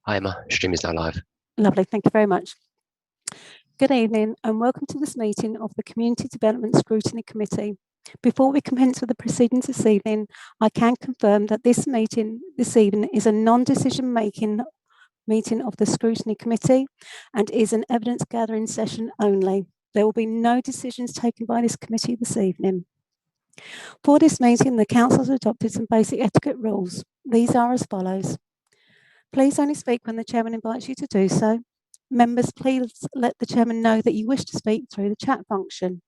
Hi Emma, stream is now live. Lovely, thank you very much. Good evening and welcome to this meeting of the Community Development Scrutiny Committee. Before we commence with the proceedings this evening, I can confirm that this meeting this evening is a non-decision making meeting of the Scrutiny Committee and is an evidence gathering session only. There will be no decisions taken by this committee this evening. For this meeting, the Council has adopted some basic etiquette rules. These are as follows. Please only speak when the Chairman invites you to do so. Members, please let the Chairman know that you wish to speak through the chat function.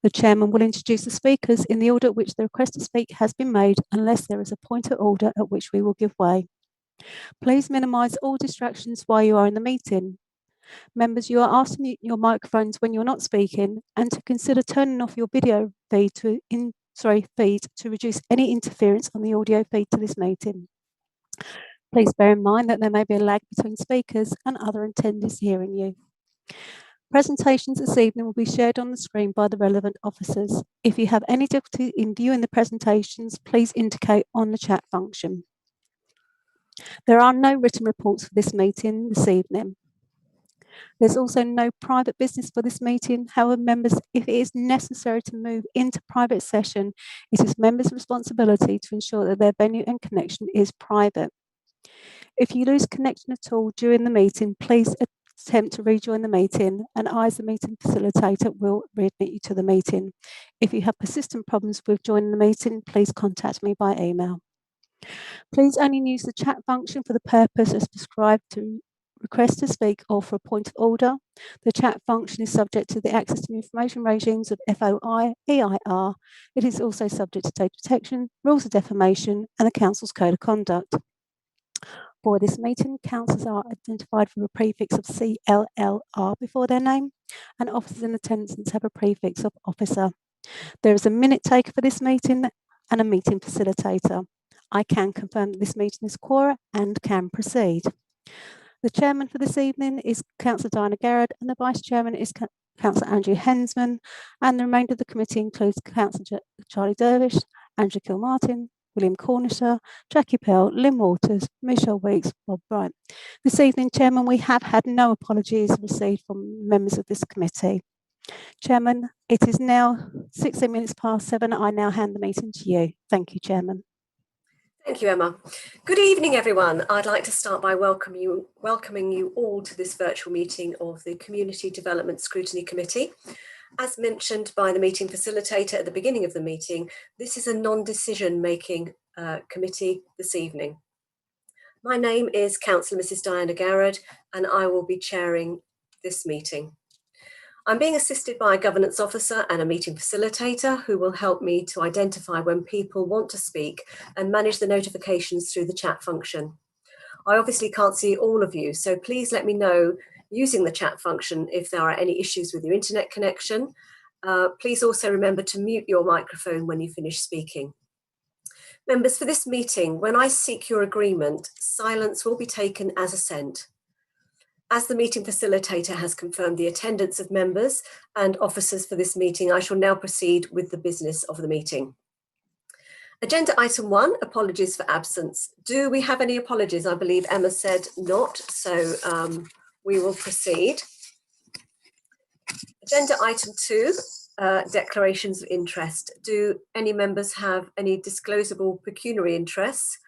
The Chairman will introduce the speakers in the order at which the request to speak has been made, unless there is a point of order at which we will give way. Please minimise all distractions while you are in the meeting. Members, you are asked to mute your microphones when you're not speaking and to consider turning off your video feed to reduce any interference on the audio feed to this meeting. Please bear in mind that there may be a lag between speakers and other attendees hearing you. Presentations this evening will be shared on the screen by the relevant officers. If you have any difficulty in viewing the presentations, please indicate on the chat function. There are no written reports for this meeting this evening. There's also no private business for this meeting. However, members, if it is necessary to move into private session, it is members' responsibility to ensure that their venue and connection is private. If you lose connection at all during the meeting, please attempt to rejoin the meeting, and I, as the meeting facilitator, will readmit you to the meeting. If you have persistent problems with joining the meeting, please contact me by email. Please only use the chat function for the purpose as prescribed to request to speak or for a point of order. The chat function is subject to the access to information regimes of FOI, EIR. It is also subject to data protection, rules of defamation, and the Council's Code of Conduct. For this meeting, councillors are identified with a prefix of CLLR before their name, and officers in attendance have a prefix of officer. There is a minute taker for this meeting and a meeting facilitator. I can confirm that this meeting is quorum and can proceed. The chairman for this evening is Councillor Diana Garrett, and the vice chairman is Councillor Andrew Hensman, and the remainder of the committee includes Councillor Charlie Dervish, Andrew Kilmartin, William Cornisher, Jackie Pell, Lynn Waters, Michelle Weeks, Bob Bryant. This evening, Chairman, we have had no apologies received from members of this committee. Chairman, it is now 16 minutes past 7. I now hand the meeting to you. Thank you, Chairman. Thank you, Emma. Good evening, everyone. I'd like to start by welcoming you all to this virtual meeting of the Community Development Scrutiny Committee. As mentioned by the meeting facilitator at the beginning of the meeting, this is a non-decision making committee this evening. My name is Councillor Mrs. Diana Garrett, and I will be chairing this meeting. I'm being assisted by a governance officer and a meeting facilitator who will help me to identify when people want to speak and manage the notifications through the chat function. I obviously can't see all of you, so please let me know using the chat function if there are any issues with your internet connection. Please also remember to mute your microphone when you finish speaking. Members, for this meeting, when I seek your agreement, silence will be taken as assent. As the meeting facilitator has confirmed the attendance of members and officers for this meeting, I shall now proceed with the business of the meeting. Agenda item 1, apologies for absence. Do we have any apologies? I believe Emma said not, so we will proceed. Agenda item 2, declarations of interest. Do any members have any disclosable pecuniary interests,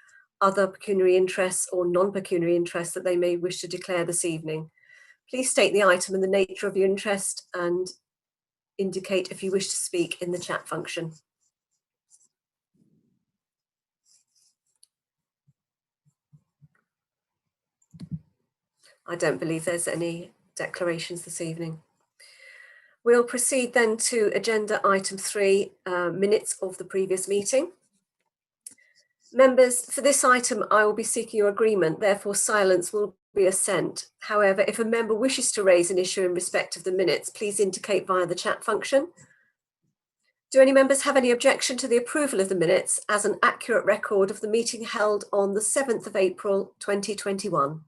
other pecuniary interests or non-pecuniary interests that they may wish to declare this evening? Please state the item and the nature of your interest and indicate if you wish to speak in the chat function. I don't believe there's any declarations this evening. We'll proceed then to agenda item 3, minutes of the previous meeting. Members, for this item, I will be seeking your agreement, therefore silence will be assent. However, if a member wishes to raise an issue in respect of the minutes, please indicate via the chat function. Do any members have any objection to the approval of the minutes as an accurate record of the meeting held on the 7th of April 2021?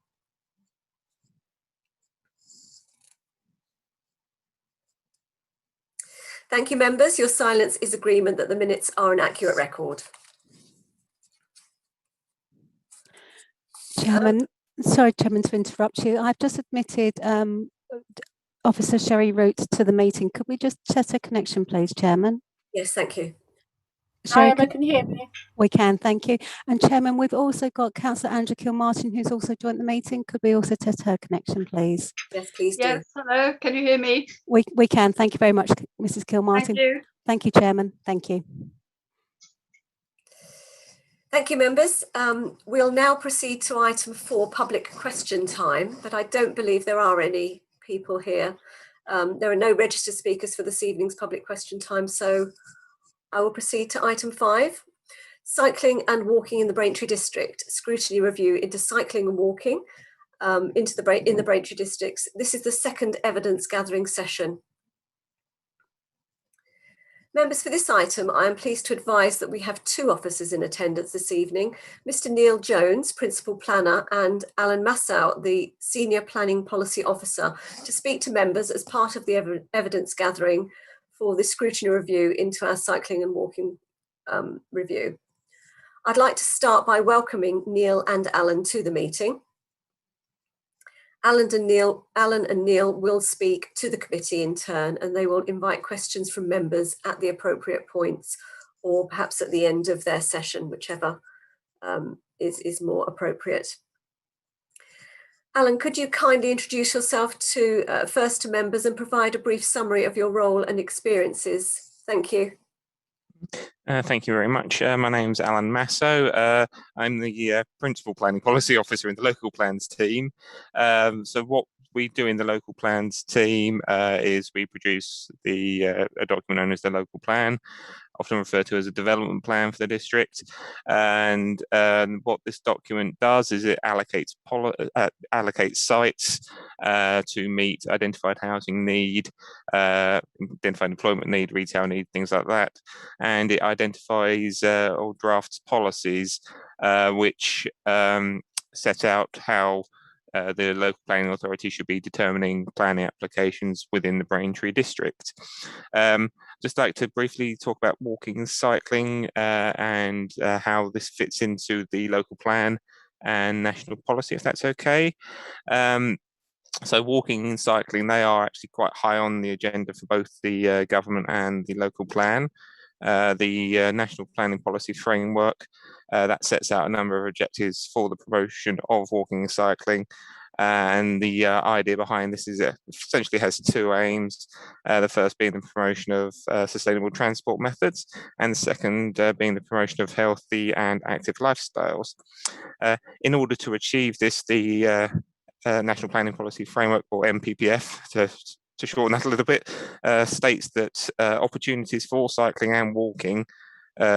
Thank you, members. Your silence is agreement that the minutes are an accurate record. Chairman, Sorry, Chairman, to interrupt you. I've just admitted Officer Sherry Root to the meeting. Could we just check her connection, please, Chairman? Yes, thank you. Sherry, Hi, Emma, can you hear me? We can, thank you. And Chairman, we've also got Councillor Andrew Kilmartin, who's also joined the meeting. Could we also test her connection, please? Yes, please do. Yes, hello, can you hear me? We can. Thank you very much, Mrs. Kilmartin. Thank you. Thank you, Chairman. Thank you. Thank you, members. We'll now proceed to item 4, public question time, but I don't believe there are any people here. There are no registered speakers for this evening's public question time, so I will proceed to item 5. Cycling and walking in the Braintree District, scrutiny review into cycling and walking in the Braintree districts. This is the second evidence gathering session. Members, for this item, I am pleased to advise that we have 2 officers in attendance this evening, Mr. Neil Jones, Principal Planner, and Alan Massow, the Senior Planning Policy Officer, to speak to members as part of the evidence gathering for the scrutiny review into our cycling and walking review. I'd like to start by welcoming Neil and Alan to the meeting. Alan and Neil will speak to the committee in turn, and they will invite questions from members at the appropriate points, or perhaps at the end of their session, whichever is more appropriate. Alan, could you kindly introduce yourself first to members and provide a brief summary of your role and experiences? Thank you. Thank you very much. My name's Alan Massow. I'm the Principal Planning Policy Officer in the Local Plans team. So what we do in the Local Plans team is we produce a document known as the Local Plan, often referred to as a development plan for the district. And what this document does is it allocates sites to meet identified housing need, identified employment need, retail need, things like that. And it identifies or drafts policies which set out how the local planning authority should be determining planning applications within the Braintree district. Just like to briefly talk about walking and cycling and how this fits into the local plan and national policy, if that's okay. So walking and cycling, they are actually quite high on the agenda for both the government and the local plan. The National Planning Policy Framework that sets out a number of objectives for the promotion of walking and cycling. And the idea behind this is it essentially has 2 aims. The first being the promotion of sustainable transport methods, and the second being the promotion of healthy and active lifestyles. In order to achieve this, the National Planning Policy Framework, or NPPF, to shorten that a little bit, states that opportunities for cycling and walking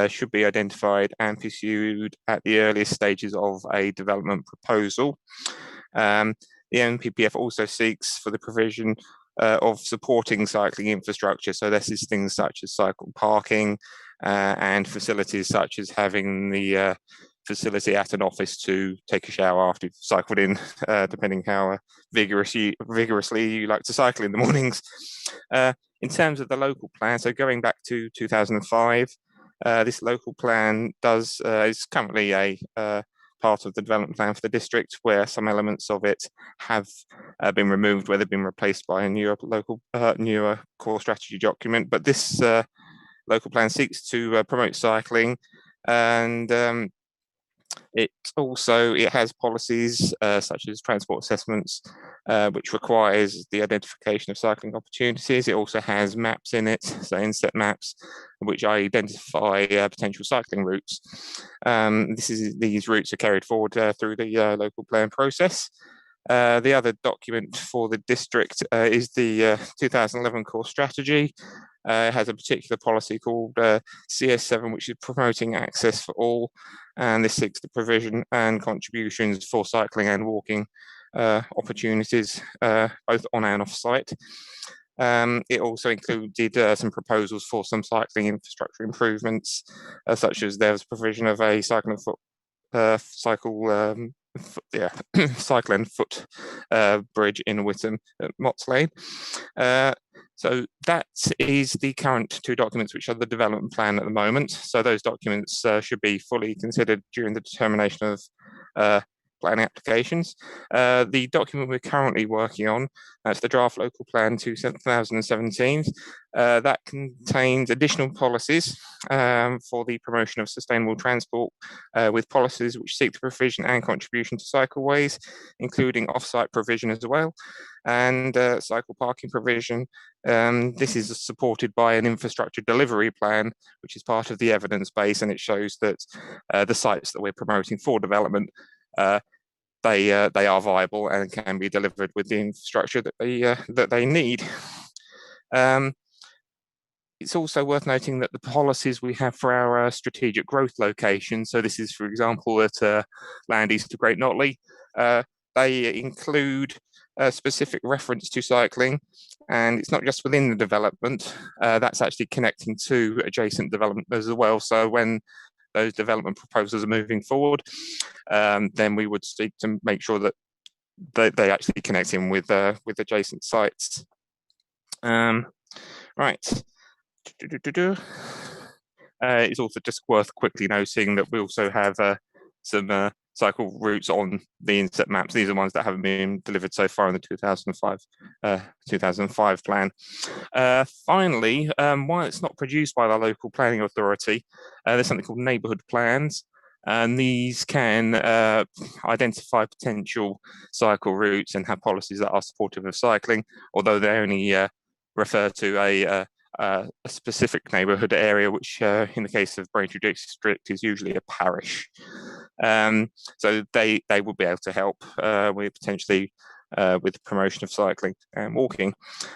should be identified and pursued at the earliest stages of a development proposal. The NPPF also seeks for the provision of supporting cycling infrastructure. So this is things such as cycle parking and facilities such as having the facility at an office to take a shower after you've cycled in, depending how vigorously you like to cycle in the mornings. In terms of the local plan, so going back to 2005, this local plan is currently a part of the development plan for the district, where some elements of it have been removed, where they've been replaced by a newer core strategy document. But this local plan seeks to promote cycling, and it has policies such as transport assessments, which requires the identification of cycling opportunities. It also has maps in it, so inset maps, which identify potential cycling routes. These routes are carried forward through the local plan process. The other document for the district is the 2011 core strategy. It has a particular policy called CS7, which is promoting access for all, and this seeks the provision and contributions for cycling and walking opportunities, both on and off site. It also included some proposals for some cycling infrastructure improvements, such as there was provision of a cycle and foot bridge in Witham at Motts Lane. So that is the current 2 documents, which are the development plan at the moment. So those documents should be fully considered during the determination of planning applications. The document we're currently working on, that's the draft local plan 2017, that contains additional policies for the promotion of sustainable transport, with policies which seek the provision and contribution to cycleways, including off-site provision as well, and cycle parking provision. This is supported by an infrastructure delivery plan, which is part of the evidence base, and it shows that the sites that we're promoting for development, they are viable and can be delivered with the infrastructure that they need. It's also worth noting that the policies we have for our strategic growth locations, so this is, for example, at Land East of Great Notley, they include a specific reference to cycling, and it's not just within the development, that's actually connecting to adjacent development as well. So when those development proposals are moving forward, then we would seek to make sure that they actually connect in with adjacent sites. Right. It's also just worth quickly noting that we also have some cycle routes on the inset maps. These are ones that haven't been delivered so far in the 2005 plan. Finally, while it's not produced by the local planning authority, there's something called neighbourhood plans, and these can identify potential cycle routes and have policies that are supportive of cycling, although they only refer to a specific neighbourhood area, which in the case of Braintree District is usually a parish. So they will be able to help with potentially with the promotion of cycling and walking.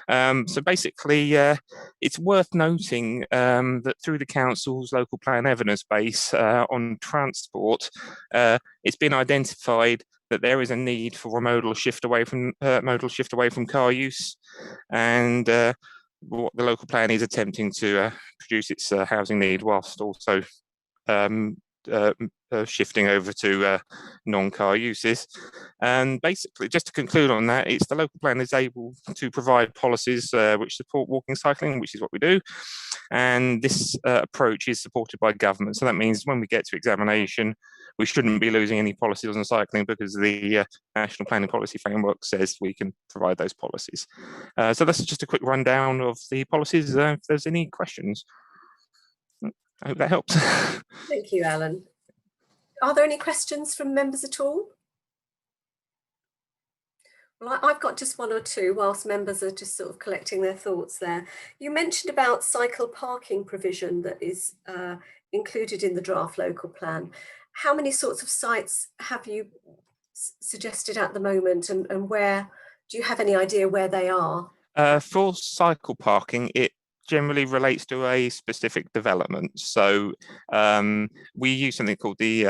So basically, it's worth noting that through the council's local plan evidence base on transport, it's been identified that there is a need for a modal shift away from car use, and what the local plan is attempting to produce its housing need whilst also shifting over to non-car uses. And basically, just to conclude on that, it's the local plan is able to provide policies which support walking, cycling, which is what we do. And this approach is supported by government. So that means when we get to examination, we shouldn't be losing any policies on cycling because the National Planning Policy Framework says we can provide those policies. So that's just a quick rundown of the policies. If there's any questions, I hope that helps. Thank you, Alan. Are there any questions from members at all? Well, I've got just one or two whilst members are just sort of collecting their thoughts there. You mentioned about cycle parking provision that is included in the draft local plan. How many sorts of sites have you suggested at the moment, and where, do you have any idea where they are? For cycle parking, it generally relates to a specific development. So we use something called the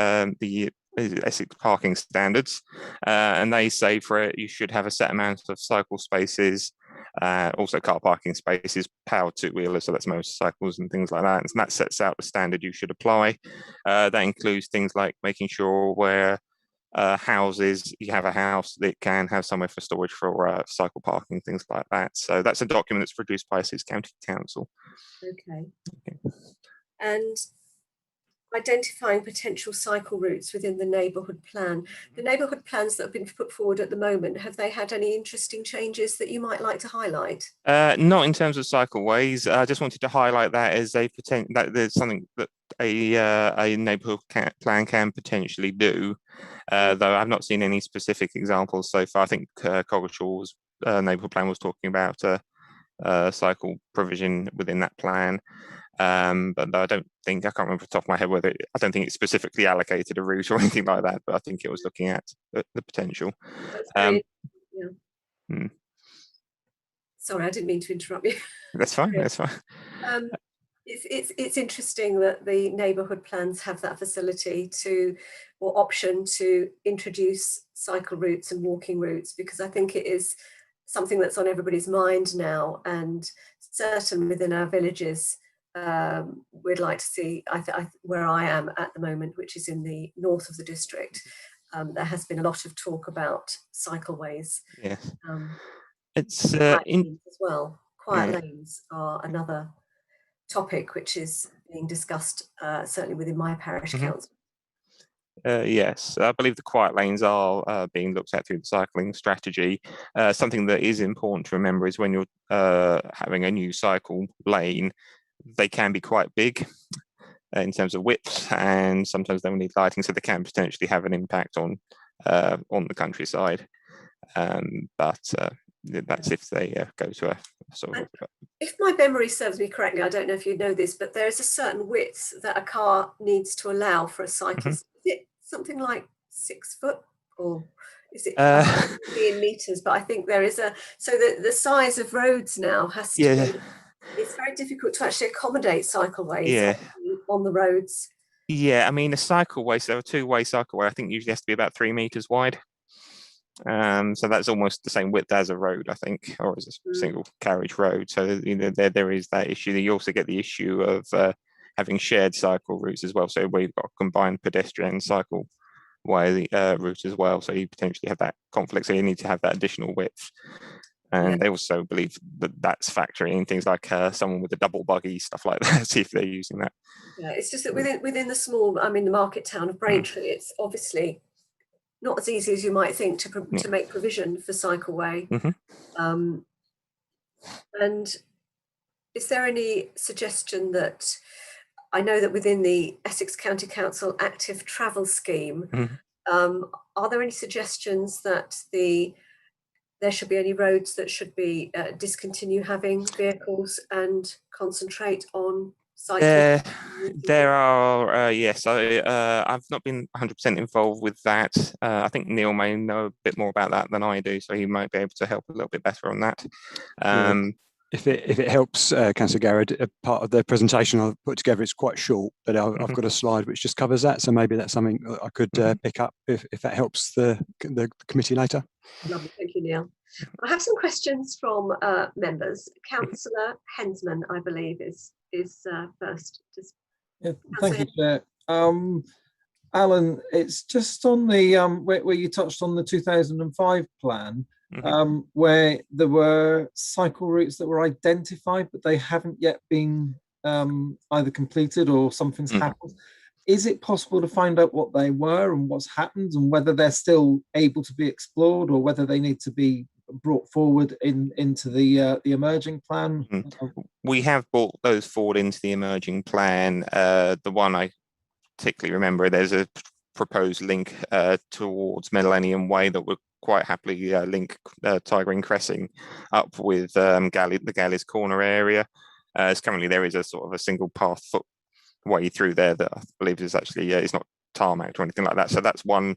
Essex parking standards, and they say for it you should have a set amount of cycle spaces, also car parking spaces, powered two-wheelers, so that's motorcycles and things like that, and that sets out the standard you should apply. That includes things like making sure where houses, you have a house that can have somewhere for storage for cycle parking, things like that. So that's a document that's produced by Essex County Council. Okay. And identifying potential cycle routes within the neighbourhood plan. The neighbourhood plans that have been put forward at the moment, have they had any interesting changes that you might like to highlight? Not in terms of cycleways. I just wanted to highlight that as that there's something that a neighbourhood plan can potentially do, though I've not seen any specific examples so far. I think Coggleshaw's neighbourhood plan was talking about cycle provision within that plan. But I can't remember off the top of my head whether I don't think it specifically allocated a route or anything like that, but I think it was looking at the potential. Sorry, I didn't mean to interrupt you. That's fine. That's fine. It's interesting that the neighbourhood plans have that facility to, or option to, introduce cycle routes and walking routes, because I think it is something that's on everybody's mind now, and certainly within our villages. We'd like to see, where I am at the moment, which is in the north of the district, there has been a lot of talk about cycleways. Yes. It's lanes as well. Quiet lanes are another topic which is being discussed, certainly within my parish council. Yes, I believe the quiet lanes are being looked at through the cycling strategy. Something that is important to remember is when you're having a new cycle lane, they can be quite big in terms of width, and sometimes they will need lighting, so they can potentially have an impact on the countryside. But that's if they go to a sort of. If my memory serves me correctly, I don't know if you know this, but there is a certain width that a car needs to allow for a cyclist. Is it something like 6 foot, or is it in meters? But I think there is so the size of roads now has to be. It's very difficult to actually accommodate cycleways on the roads. Yeah, I mean, a cycleway, so a two-way cycleway, I think usually has to be about 3 meters wide. So that's almost the same width as a road, I think, or as a single carriage road. So there is that issue. You also get the issue of having shared cycle routes as well. So we've got a combined pedestrian cycle way route as well. So you potentially have that conflict. So you need to have that additional width. And they also believe that that's factoring in things like someone with a double buggy, stuff like that, see if they're using that. Yeah, it's just that within the small, the market town of Braintree, it's obviously not as easy as you might think to make provision for cycleway. And is there any suggestion that, I know that within the Essex County Council Active Travel Scheme, are there any suggestions that there should be any roads that should be discontinue having vehicles and concentrate on cycling? There are, yes. I've not been 100% involved with that. I think Neil may know a bit more about that than I do, so he might be able to help a little bit better on that. If it helps, Councillor Garrett, a part of the presentation I've put together, it's quite short, but I've got a slide which just covers that, so maybe that's something I could pick up if that helps the committee later. Lovely, thank you, Neil. I have some questions from members. Councillor Hensman, I believe, is first. Thank you, Chair. Alan, it's just on the where you touched on the 2005 plan, where there were cycle routes that were identified, but they haven't yet been either completed or something's happened. Is it possible to find out what they were and what's happened, and whether they're still able to be explored, or whether they need to be brought forward into the emerging plan? We have brought those forward into the emerging plan. The one I particularly remember, there's a proposed link towards Millennium Way that would quite happily link Tiger Cressing up with the Galleys Corner area. As currently there is a sort of a single path way through there that I believe is actually it's not tarmacked or anything like that. So that's one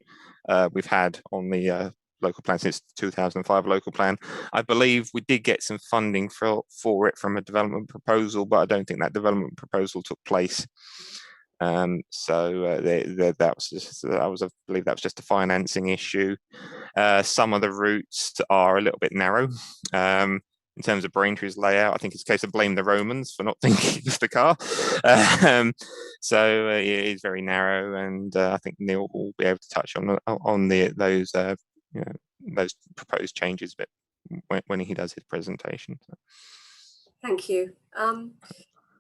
we've had on the local plan since 2005 local plan. I believe we did get some funding for it from a development proposal, but I don't think that development proposal took place. So that was I believe that was just a financing issue. Some of the routes are a little bit narrow. In terms of Braintree's layout, I think it's a case of blame the Romans for not thinking of the car. So it is very narrow, and I think Neil will be able to touch on those proposed changes a bit when he does his presentation. Thank you.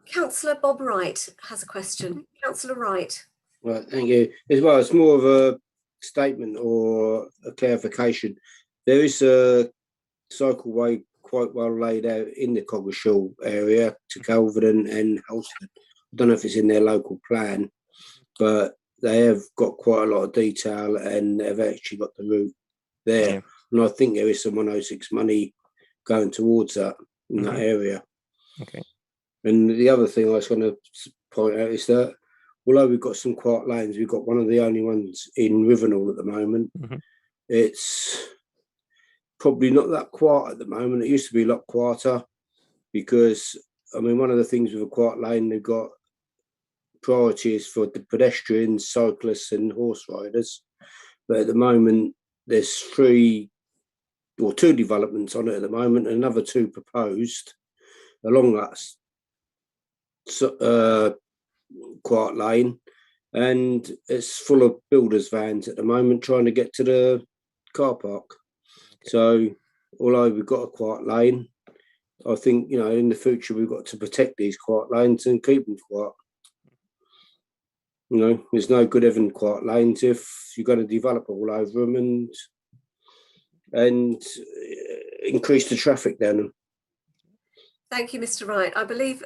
Councillor Bob Wright has a question. Councillor Wright. Right, thank you. As well, it's more of a statement or a clarification. There is a cycleway quite well laid out in the Coggeshall area to Kelvedon and Halsted. I don't know if it's in their local plan, but they have got quite a lot of detail and they've actually got the route there. Yeah. And I think there is some 106 money going towards that in that area. Okay. And the other thing I was going to point out is that although we've got some quiet lanes, we've got one of the only ones in Rivenall at the moment. It's probably not that quiet at the moment. It used to be a lot quieter because, I mean, one of the things with a quiet lane, they've got priorities for the pedestrians, cyclists and horse riders. But at the moment, there's 2 developments on it at the moment, and another 2 proposed along that quiet lane, and it's full of builders' vans at the moment trying to get to the car park. So although we've got a quiet lane, I think, you know, in the future we've got to protect these quiet lanes and keep them quiet. You know, there's no good having quiet lanes if you're going to develop all over them and increase the traffic down them. Thank you, Mr. Wright. I believe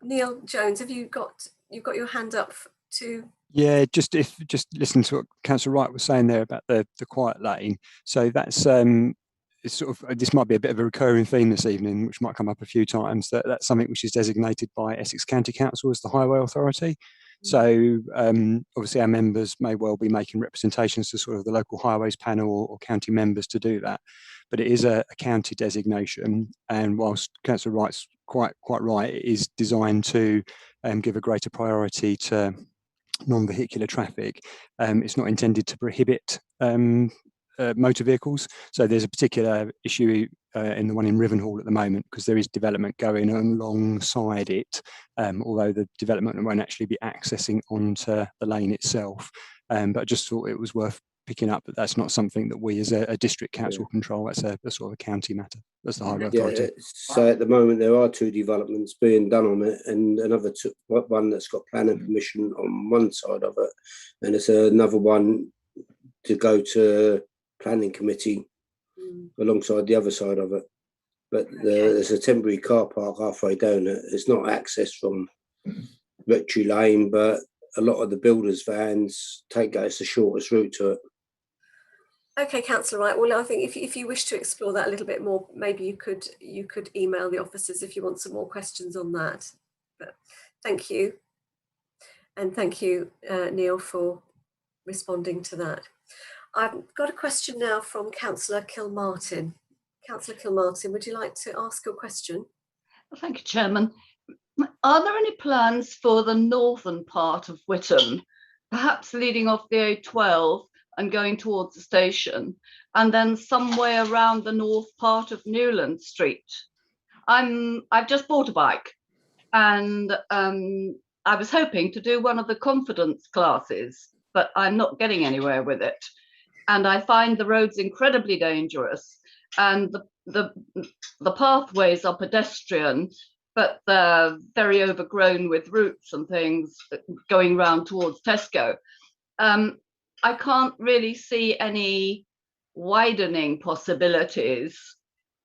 Neil Jones, have you've got your hand up to? Yeah, just listen to what Councillor Wright was saying there about the quiet lane. So that's it's sort of, this might be a bit of a recurring theme this evening, which might come up a few times. That's something which is designated by Essex County Council as the Highway Authority. So obviously our members may well be making representations to sort of the local highways panel or county members to do that, but it is a county designation. And whilst Councillor Wright's quite right, it is designed to give a greater priority to non-vehicular traffic. It's not intended to prohibit motor vehicles. So there's a particular issue in the one in Rivenhall at the moment, because there is development going on alongside it, although the development won't actually be accessing onto the lane itself. But I just thought it was worth picking up that that's not something that we as a district council control. That's a sort of a county matter. That's the Highway Authority. So at the moment there are 2 developments being done on it, and another one that's got planning permission on one side of it, and there's another one to go to planning committee alongside the other side of it. But there's a temporary car park halfway down it. It's not accessed from Rectory Lane, but a lot of the builders' vans take that as the shortest route to it. Okay, Councillor Wright. Well, I think if you wish to explore that a little bit more, maybe you could email the officers if you want some more questions on that. But thank you, and thank you, Neil, for responding to that. I've got a question now from Councillor Kilmartin. Councillor Kilmartin, would you like to ask your question? Thank you, Chairman. Are there any plans for the northern part of Whittam, perhaps leading off the A12 and going towards the station, and then somewhere around the north part of Newland Street? I've just bought a bike, and I was hoping to do one of the confidence classes, but I'm not getting anywhere with it. And I find the roads incredibly dangerous, and the pathways are pedestrian, but they're very overgrown with roots and things going round towards Tesco. I can't really see any widening possibilities.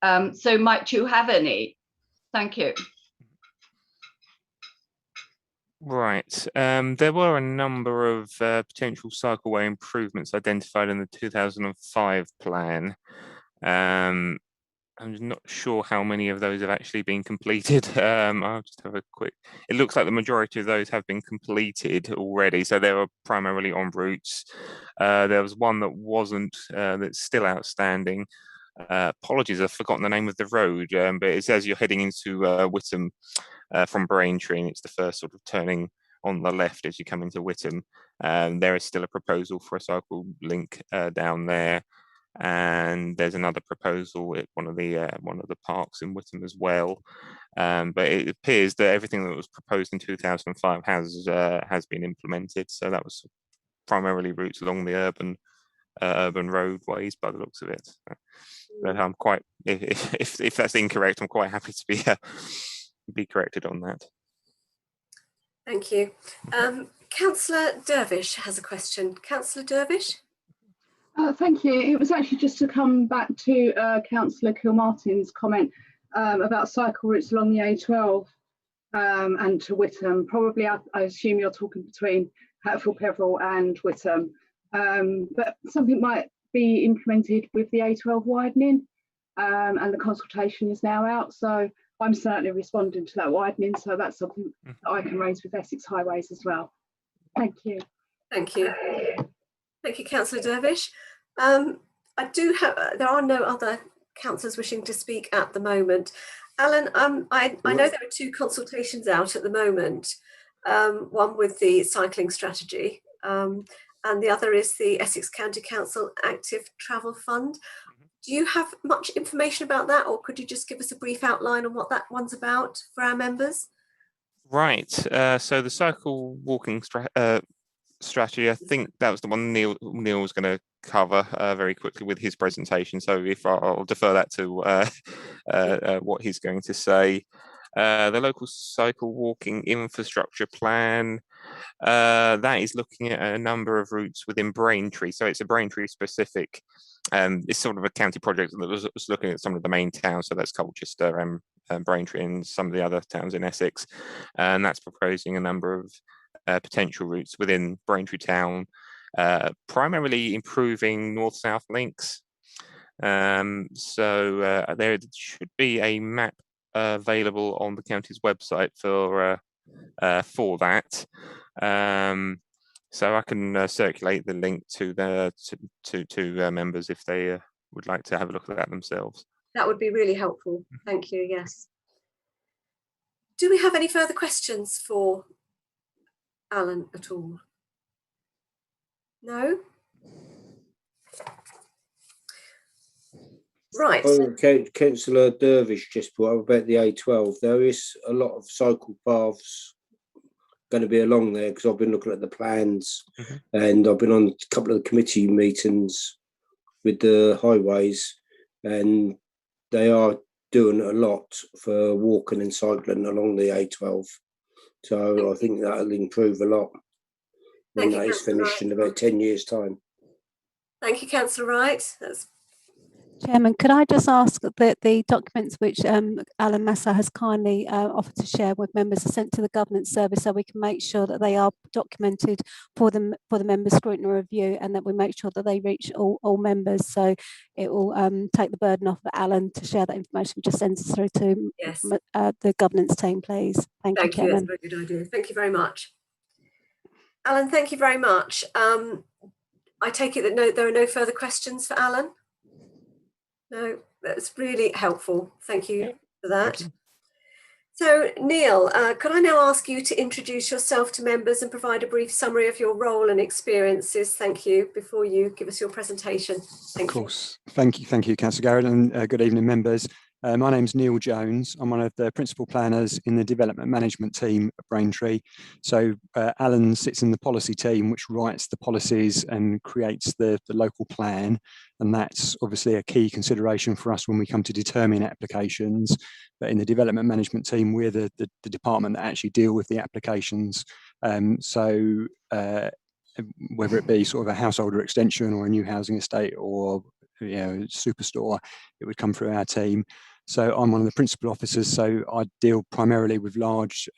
So might you have any? Thank you. Right. There were a number of potential cycleway improvements identified in the 2005 plan. I'm not sure how many of those have actually been completed. I'll just have a quick. It looks like the majority of those have been completed already. So they were primarily en routes. There was one that wasn't, that's still outstanding. Apologies, I've forgotten the name of the road, but it says you're heading into Whittam from Braintree, and it's the first sort of turning on the left as you come into Whittam. There is still a proposal for a cycle link down there, and there's another proposal at one of the parks in Whittam as well. But it appears that everything that was proposed in 2005 has been implemented. So that was primarily routes along the urban roadways by the looks of it. But I'm quite, if that's incorrect, I'm quite happy to be corrected on that. Thank you. Councillor Dervish has a question. Councillor Dervish? Thank you. It was actually just to come back to Councillor Kilmartin's comment about cycle routes along the A12 and to Whittam. Probably, I assume you're talking between Hatfield Peveril and Whittam. But something might be implemented with the A12 widening, and the consultation is now out. So I'm certainly responding to that widening. So that's something that I can raise with Essex Highways as well. Thank you. Thank you. Thank you, Councillor Dervish. There are no other councillors wishing to speak at the moment. Alan, I know there are 2 consultations out at the moment, one with the cycling strategy, and the other is the Essex County Council Active Travel Fund. Do you have much information about that, or could you just give us a brief outline on what that one's about for our members? Right. So the cycle walking strategy, I think that was the one Neil was going to cover very quickly with his presentation. So if I'll defer that to what he's going to say. The local cycle walking infrastructure plan, that is looking at a number of routes within Braintree. So it's a Braintree specific, it's sort of a county project that was looking at some of the main towns. So that's Colchester, Braintree and some of the other towns in Essex. And that's proposing a number of potential routes within Braintree town, primarily improving north-south links. So there should be a map available on the county's website for that. So I can circulate the link to members if they would like to have a look at that themselves. That would be really helpful. Thank you. Yes. Do we have any further questions for Alan at all? No? Right. Councillor Dervish just brought up about the A12. There is a lot of cycle paths going to be along there because I've been looking at the plans and I've been on a couple of the committee meetings with the highways, and they are doing a lot for walking and cycling along the A12. So I think that'll improve a lot when that is finished in about 10 years' time. Thank you, Councillor Wright. That's Chairman, could I just ask that the documents which Alan Massa has kindly offered to share with members are sent to the Governance Service so we can make sure that they are documented for the members' scrutiny review, and that we make sure that they reach all members. So it will take the burden off of Alan to share that information. Just send it through to the governance team, please. Thank you, Chairman. That's a very good idea. Thank you very much. Alan, thank you very much. I take it that there are no further questions for Alan? No, that's really helpful. Thank you for that. So, Neil, could I now ask you to introduce yourself to members and provide a brief summary of your role and experiences? Thank you. Before you give us your presentation. Of course. Thank you, Councillor Garrett, and good evening, members. My name's Neil Jones. I'm one of the principal planners in the development management team at Braintree. So Alan sits in the policy team, which writes the policies and creates the local plan. And that's obviously a key consideration for us when we come to determine applications. But in the development management team, we're the department that actually deal with the applications. So whether it be sort of a householder extension or a new housing estate or superstore, it would come through our team. So I'm one of the principal officers, so I deal primarily with large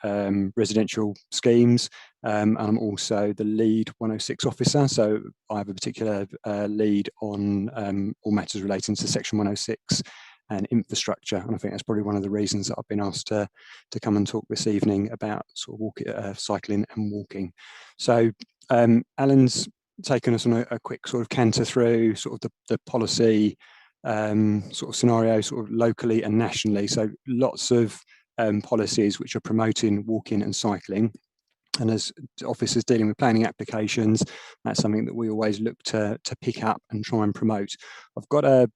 residential schemes, and I'm also the lead 106 officer, so I have a particular lead on all matters relating to section 106 and infrastructure, and I think that's probably one of the reasons that I've been asked to come and talk this evening about sort of cycling and walking. So Alan's taken us on a quick sort of canter through sort of the policy sort of scenario, sort of locally and nationally. So lots of policies which are promoting walking and cycling. And as officers dealing with planning applications, that's something that we always look to pick up and try and promote. I've got a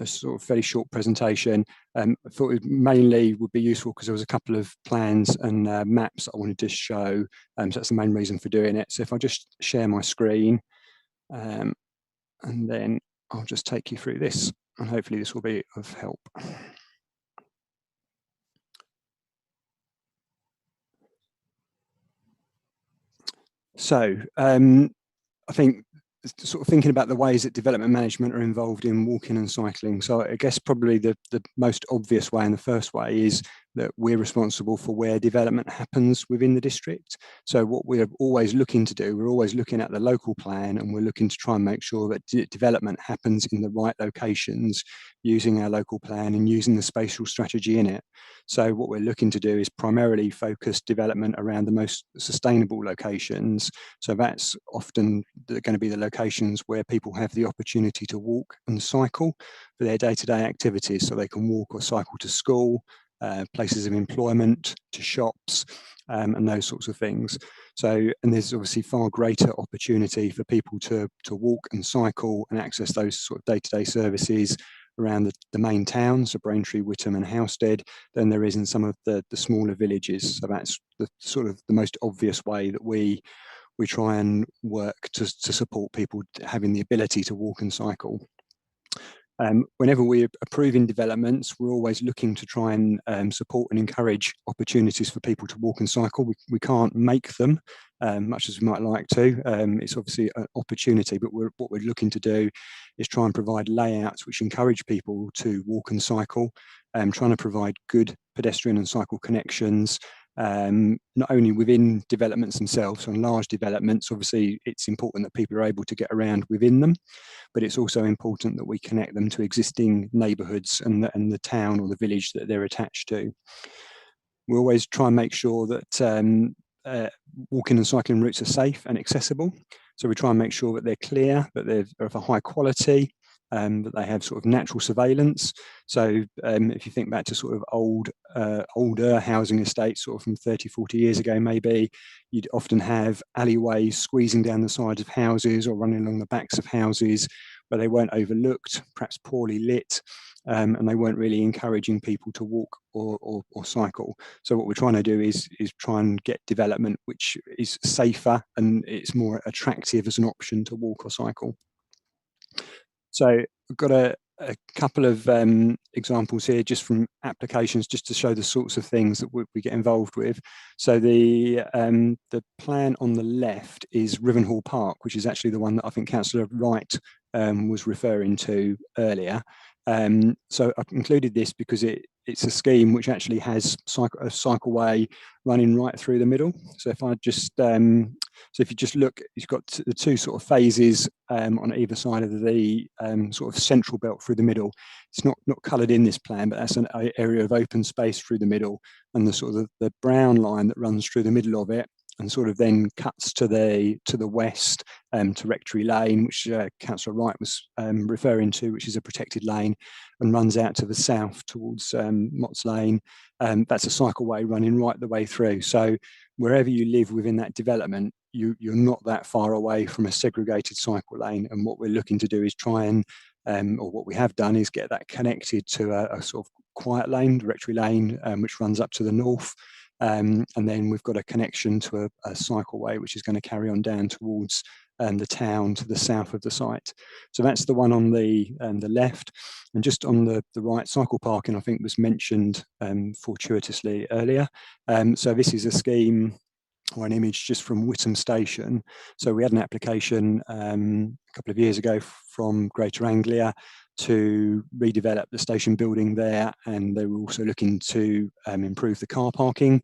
sort of fairly short presentation. I thought it mainly would be useful because there was a couple of plans and maps I wanted to show. So that's the main reason for doing it. So if I just share my screen, and then I'll just take you through this, and hopefully this will be of help. So I think sort of thinking about the ways that development management are involved in walking and cycling. So I guess probably the most obvious way and the first way is that we're responsible for where development happens within the district. So what we're always looking to do, we're always looking at the local plan, and we're looking to try and make sure that development happens in the right locations using our local plan and using the spatial strategy in it. So what we're looking to do is primarily focus development around the most sustainable locations. So that's often going to be the locations where people have the opportunity to walk and cycle for their day-to-day activities. So they can walk or cycle to school, places of employment, to shops, and those sorts of things. So, and there's obviously far greater opportunity for people to walk and cycle and access those sort of day-to-day services around the main towns, so Braintree, Witham and Housestead, than there is in some of the smaller villages. So that's the sort of the most obvious way that we try and work to support people having the ability to walk and cycle. Whenever we're approving developments, we're always looking to try and support and encourage opportunities for people to walk and cycle. We can't make them, much as we might like to. It's obviously an opportunity, but what we're looking to do is try and provide layouts which encourage people to walk and cycle, trying to provide good pedestrian and cycle connections, not only within developments themselves. On large developments, obviously it's important that people are able to get around within them, but it's also important that we connect them to existing neighbourhoods and the town or the village that they're attached to. We always try and make sure that walking and cycling routes are safe and accessible. So we try and make sure that they're clear, that they're of a high quality, that they have sort of natural surveillance. So if you think back to sort of older housing estates, sort of from 30, 40 years ago, maybe, you'd often have alleyways squeezing down the sides of houses or running along the backs of houses where they weren't overlooked, perhaps poorly lit, and they weren't really encouraging people to walk or cycle. So what we're trying to do is try and get development which is safer and it's more attractive as an option to walk or cycle. So I've got a couple of examples here just from applications, just to show the sorts of things that we get involved with. So the plan on the left is Rivenhall Park, which is actually the one that I think Councillor Wright was referring to earlier. So I've included this because it's a scheme which actually has a cycleway running right through the middle. So if I just so if you just look, you've got the two sort of phases on either side of the sort of central belt through the middle. It's not coloured in this plan, but that's an area of open space through the middle, and the sort of the brown line that runs through the middle of it and sort of then cuts to the west to Rectory Lane, which Councillor Wright was referring to, which is a protected lane, and runs out to the south towards Motts Lane. That's a cycleway running right the way through. So wherever you live within that development, you're not that far away from a segregated cycle lane. And what we're looking to do is try and, or what we have done is get that connected to a sort of quiet lane, Rectory Lane, which runs up to the north. And then we've got a connection to a cycleway, which is going to carry on down towards the town to the south of the site. So that's the one on the left. And just on the right, cycle parking, I think, was mentioned fortuitously earlier. So this is a scheme or an image just from Whittam Station. So we had an application a couple of years ago from Greater Anglia to redevelop the station building there, and they were also looking to improve the car parking.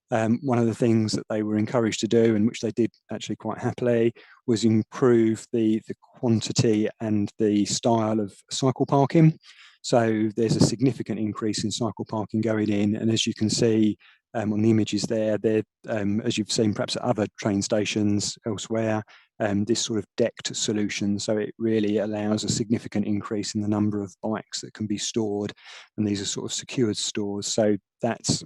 One of the things that they were encouraged to do, and which they did actually quite happily, was improve the quantity and the style of cycle parking. So there's a significant increase in cycle parking going in, and as you can see on the images there, as you've seen perhaps at other train stations elsewhere, this sort of decked solution. So it really allows a significant increase in the number of bikes that can be stored, and these are sort of secured stores. So that's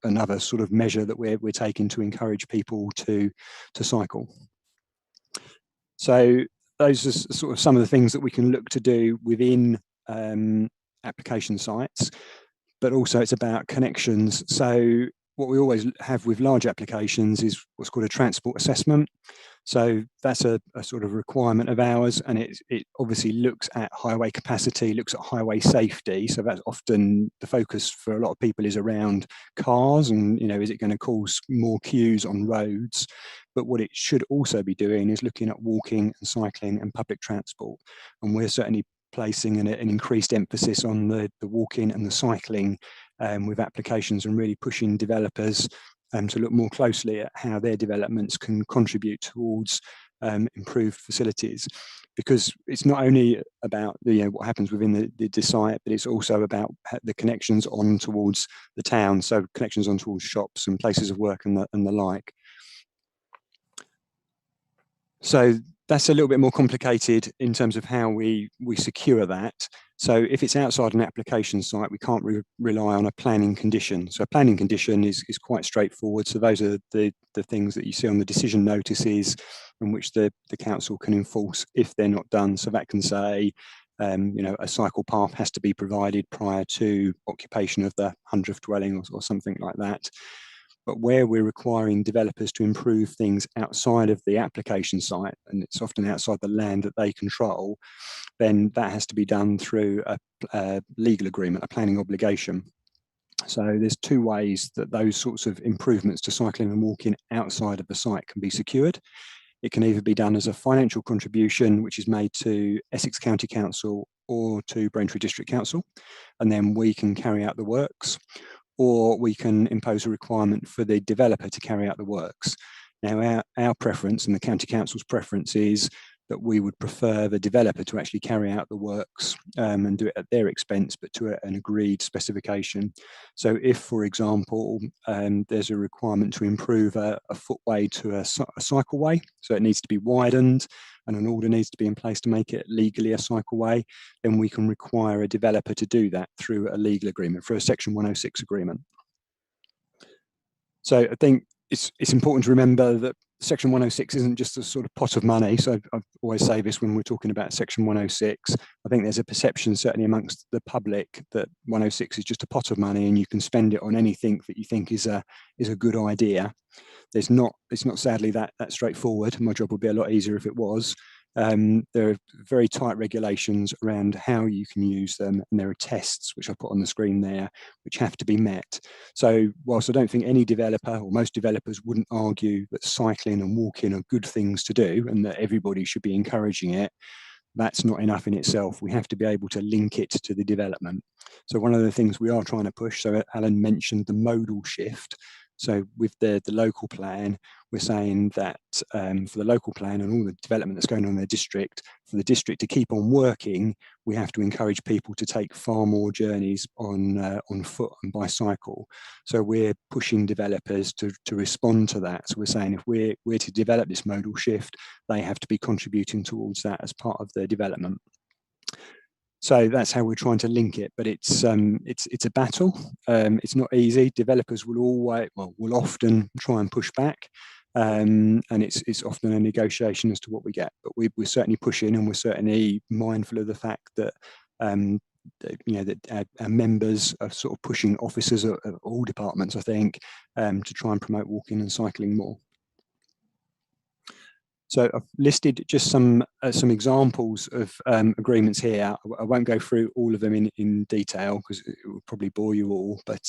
another sort of measure that we're taking to encourage people to cycle. So those are sort of some of the things that we can look to do within application sites, but also it's about connections. So what we always have with large applications is what's called a transport assessment. So that's a sort of requirement of ours, and it obviously looks at highway capacity, looks at highway safety. So that's often the focus for a lot of people is around cars and, is it going to cause more queues on roads? But what it should also be doing is looking at walking and cycling and public transport. And we're certainly placing an increased emphasis on the walking and the cycling with applications, and really pushing developers to look more closely at how their developments can contribute towards improved facilities, because it's not only about what happens within the site, but it's also about the connections on towards the town, so connections on towards shops and places of work and the like. So that's a little bit more complicated in terms of how we secure that. So if it's outside an application site, we can't rely on a planning condition. So a planning condition is quite straightforward. So those are the things that you see on the decision notices, in which the council can enforce if they're not done. So that can say, a cycle path has to be provided prior to occupation of the 100th dwelling or something like that. But where we're requiring developers to improve things outside of the application site, and it's often outside the land that they control, then that has to be done through a legal agreement, a planning obligation. So there's two ways that those sorts of improvements to cycling and walking outside of the site can be secured. It can either be done as a financial contribution, which is made to Essex County Council or to Braintree District Council, and then we can carry out the works, or we can impose a requirement for the developer to carry out the works. Now, our preference and the County Council's preference is that we would prefer the developer to actually carry out the works and do it at their expense, but to an agreed specification. So if, for example, there's a requirement to improve a footway to a cycleway, so it needs to be widened and an order needs to be in place to make it legally a cycleway, then we can require a developer to do that through a legal agreement, through a Section 106 agreement. So I think it's important to remember that Section 106 isn't just a sort of pot of money. So I always say this when we're talking about Section 106. I think there's a perception, certainly amongst the public, that 106 is just a pot of money and you can spend it on anything that you think is a good idea. It's not sadly that straightforward. My job would be a lot easier if it was. There are very tight regulations around how you can use them, and there are tests, which I put on the screen there, which have to be met. So whilst I don't think any developer or most developers wouldn't argue that cycling and walking are good things to do and that everybody should be encouraging it, that's not enough in itself. We have to be able to link it to the development. So one of the things we are trying to push, so Alan mentioned the modal shift. So with the local plan, we're saying that for the local plan and all the development that's going on in the district, for the district to keep on working, we have to encourage people to take far more journeys on foot and by cycle. So we're pushing developers to respond to that. So we're saying if we're to develop this modal shift, they have to be contributing towards that as part of their development. So that's how we're trying to link it, but it's a battle. It's not easy. Developers will often try and push back, and it's often a negotiation as to what we get. But we're certainly pushing, and we're certainly mindful of the fact that that our members are sort of pushing officers of all departments, I think, to try and promote walking and cycling more. So I've listed just some examples of agreements here. I won't go through all of them in detail because it will probably bore you all, but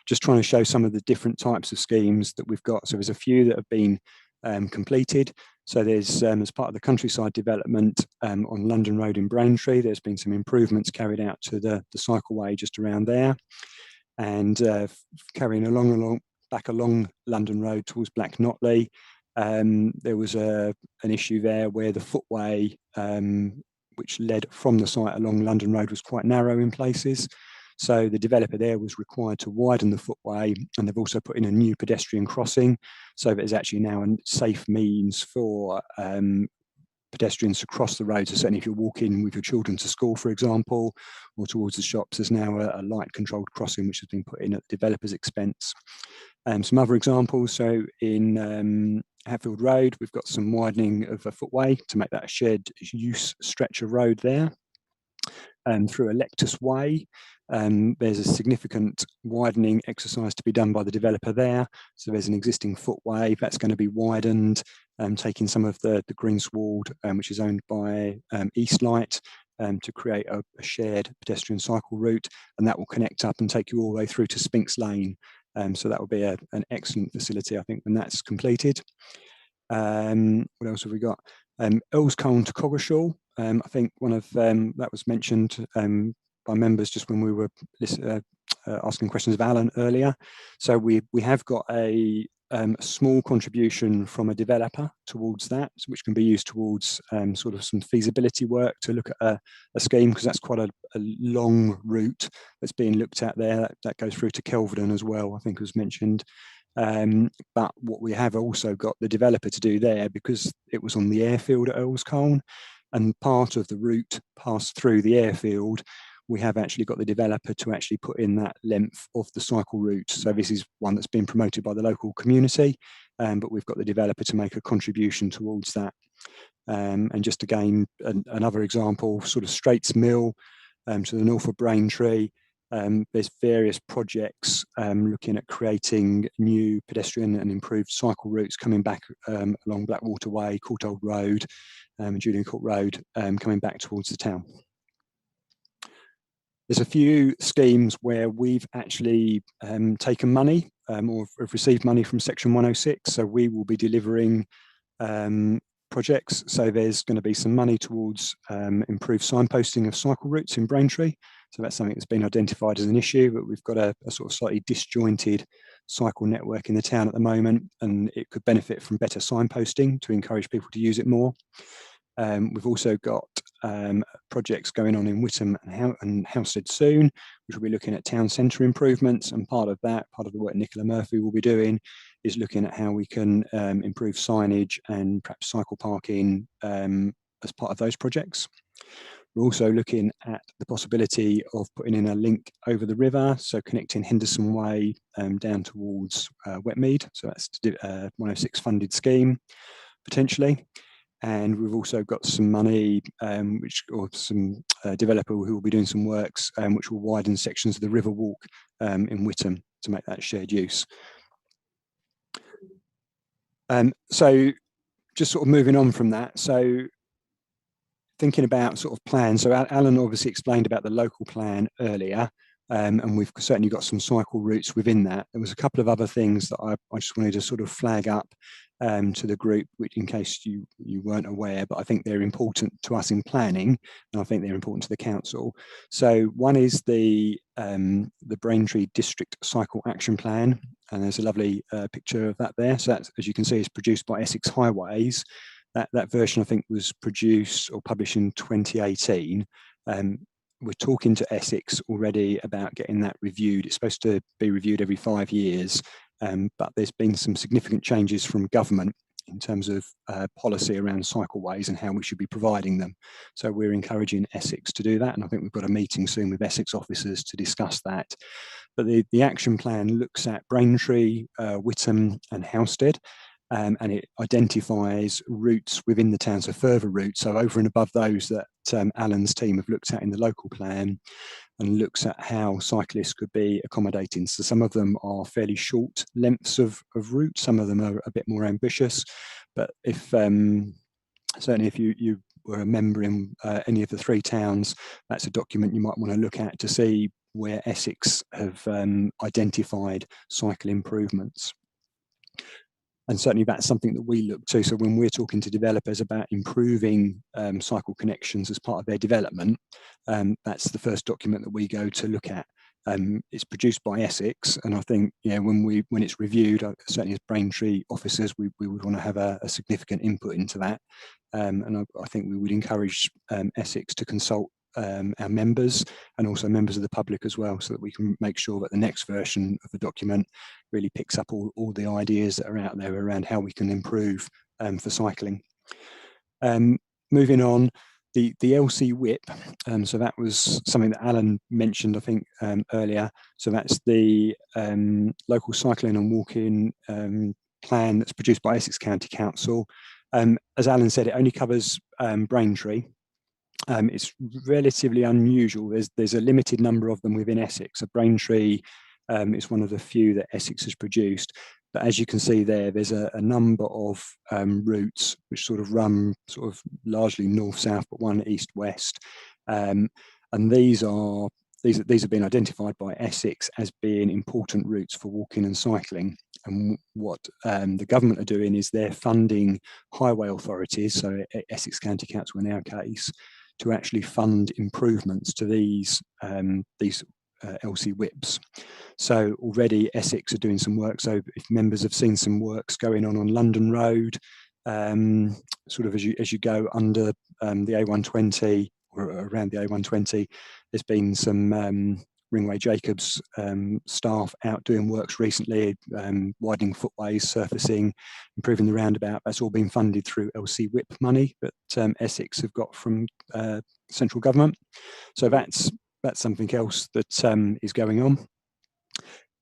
just trying to show some of the different types of schemes that we've got. So there's a few that have been completed. So there's, as part of the countryside development on London Road in Braintree, there's been some improvements carried out to the cycleway just around there. And carrying back along London Road towards Black Notley, there was an issue there where the footway which led from the site along London Road was quite narrow in places. So the developer there was required to widen the footway, and they've also put in a new pedestrian crossing, so that there's actually now a safe means for pedestrians to cross the road. So certainly if you're walking with your children to school, for example, or towards the shops, there's now a light controlled crossing which has been put in at the developer's expense. Some other examples, so in Hatfield Road, we've got some widening of a footway to make that a shared use stretch of road there. Through Electus Way, there's a significant widening exercise to be done by the developer there. So there's an existing footway that's going to be widened, taking some of the greensward, which is owned by Eastlight, to create a shared pedestrian cycle route, and that will connect up and take you all the way through to Spinks Lane. So that will be an excellent facility, I think, when that's completed. What else have we got? Earlscombe to Coggeshall. I think one of that was mentioned by members just when we were asking questions of Alan earlier. So we have got a small contribution from a developer towards that, which can be used towards sort of some feasibility work to look at a scheme, because that's quite a long route that's being looked at there. That goes through to Kelvedon as well, I think was mentioned. But what we have also got the developer to do there, because it was on the airfield at Earlscombe, and part of the route passed through the airfield, we have actually got the developer to actually put in that length of the cycle route. So this is one that's been promoted by the local community, but we've got the developer to make a contribution towards that. And just again, another example, sort of Straits Mill to the north of Braintree. There's various projects looking at creating new pedestrian and improved cycle routes coming back along Blackwater Way, Courtauld Road, Julian Court Road, coming back towards the town. There's a few schemes where we've actually taken money or have received money from Section 106. So we will be delivering projects. So there's going to be some money towards improved signposting of cycle routes in Braintree. So that's something that's been identified as an issue, but we've got a sort of slightly disjointed cycle network in the town at the moment, and it could benefit from better signposting to encourage people to use it more. We've also got projects going on in Witham and Housestead soon, which will be looking at town centre improvements, and part of the work Nicola Murphy will be doing is looking at how we can improve signage and perhaps cycle parking as part of those projects. We're also looking at the possibility of putting in a link over the river, so connecting Henderson Way down towards Wetmead. So that's a 106 funded scheme, potentially. And we've also got some money, some developer who will be doing some works, which will widen sections of the River Walk in Witham to make that shared use. So just sort of moving on from that. So thinking about sort of plans. So Alan obviously explained about the local plan earlier, and we've certainly got some cycle routes within that. There was a couple of other things that I just wanted to sort of flag up to the group, which in case you weren't aware, but I think they're important to us in planning, and I think they're important to the council. So one is the Braintree District Cycle Action Plan, and there's a lovely picture of that there. So that, as you can see, is produced by Essex Highways. That version, I think, was produced or published in 2018. We're talking to Essex already about getting that reviewed. It's supposed to be reviewed every 5 years, but there's been some significant changes from government in terms of policy around cycleways and how we should be providing them. So we're encouraging Essex to do that, and I think we've got a meeting soon with Essex officers to discuss that. But the action plan looks at Braintree, Witham and Housestead, and it identifies routes within the town, so further routes, so over and above those that Alan's team have looked at in the local plan, and looks at how cyclists could be accommodating. So some of them are fairly short lengths of route, some of them are a bit more ambitious, but if certainly if you were a member in any of the 3 towns, that's a document you might want to look at to see where Essex have identified cycle improvements. And certainly that's something that we look to. So when we're talking to developers about improving cycle connections as part of their development, that's the first document that we go to look at. It's produced by Essex, and I think when it's reviewed, certainly as Braintree officers, we would want to have a significant input into that. And I think we would encourage Essex to consult our members and also members of the public as well, so that we can make sure that the next version of the document really picks up all the ideas that are out there around how we can improve for cycling. Moving on, the LC whip, so that was something that Alan mentioned, I think, earlier. So that's the local cycling and walking plan that's produced by Essex County Council. As Alan said, it only covers Braintree. It's relatively unusual. There's a limited number of them within Essex. So Braintree is one of the few that Essex has produced. But as you can see there, there's a number of routes which sort of run sort of largely north-south, but one east-west. And these have been identified by Essex as being important routes for walking and cycling. And what the government are doing is they're funding highway authorities, so Essex County Council in our case, to actually fund improvements to these LC whips. So already Essex are doing some work. So if members have seen some works going on London Road, sort of as you go under the A120 or around the A120, there's been some Ringway Jacobs staff out doing works recently, widening footways, surfacing, improving the roundabout. That's all been funded through LC whip money that Essex have got from central government. So that's something else that is going on.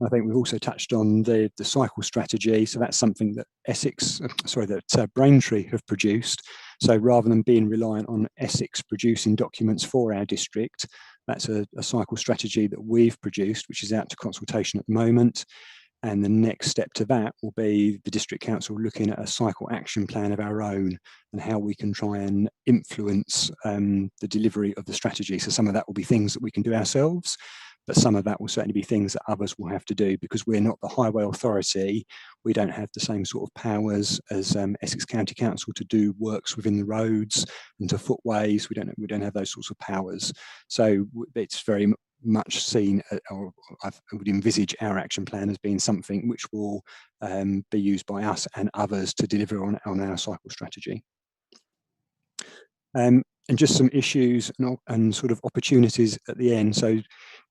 I think we've also touched on the cycle strategy. So that's something that Braintree have produced. So rather than being reliant on Essex producing documents for our district, that's a cycle strategy that we've produced, which is out to consultation at the moment. And the next step to that will be the District Council looking at a cycle action plan of our own and how we can try and influence the delivery of the strategy. So some of that will be things that we can do ourselves, but some of that will certainly be things that others will have to do because we're not the highway authority. We don't have the same sort of powers as Essex County Council to do works within the roads and to footways. We don't have those sorts of powers. So it's very much seen, or I would envisage our action plan as being something which will be used by us and others to deliver on our cycle strategy. And just some issues and sort of opportunities at the end. So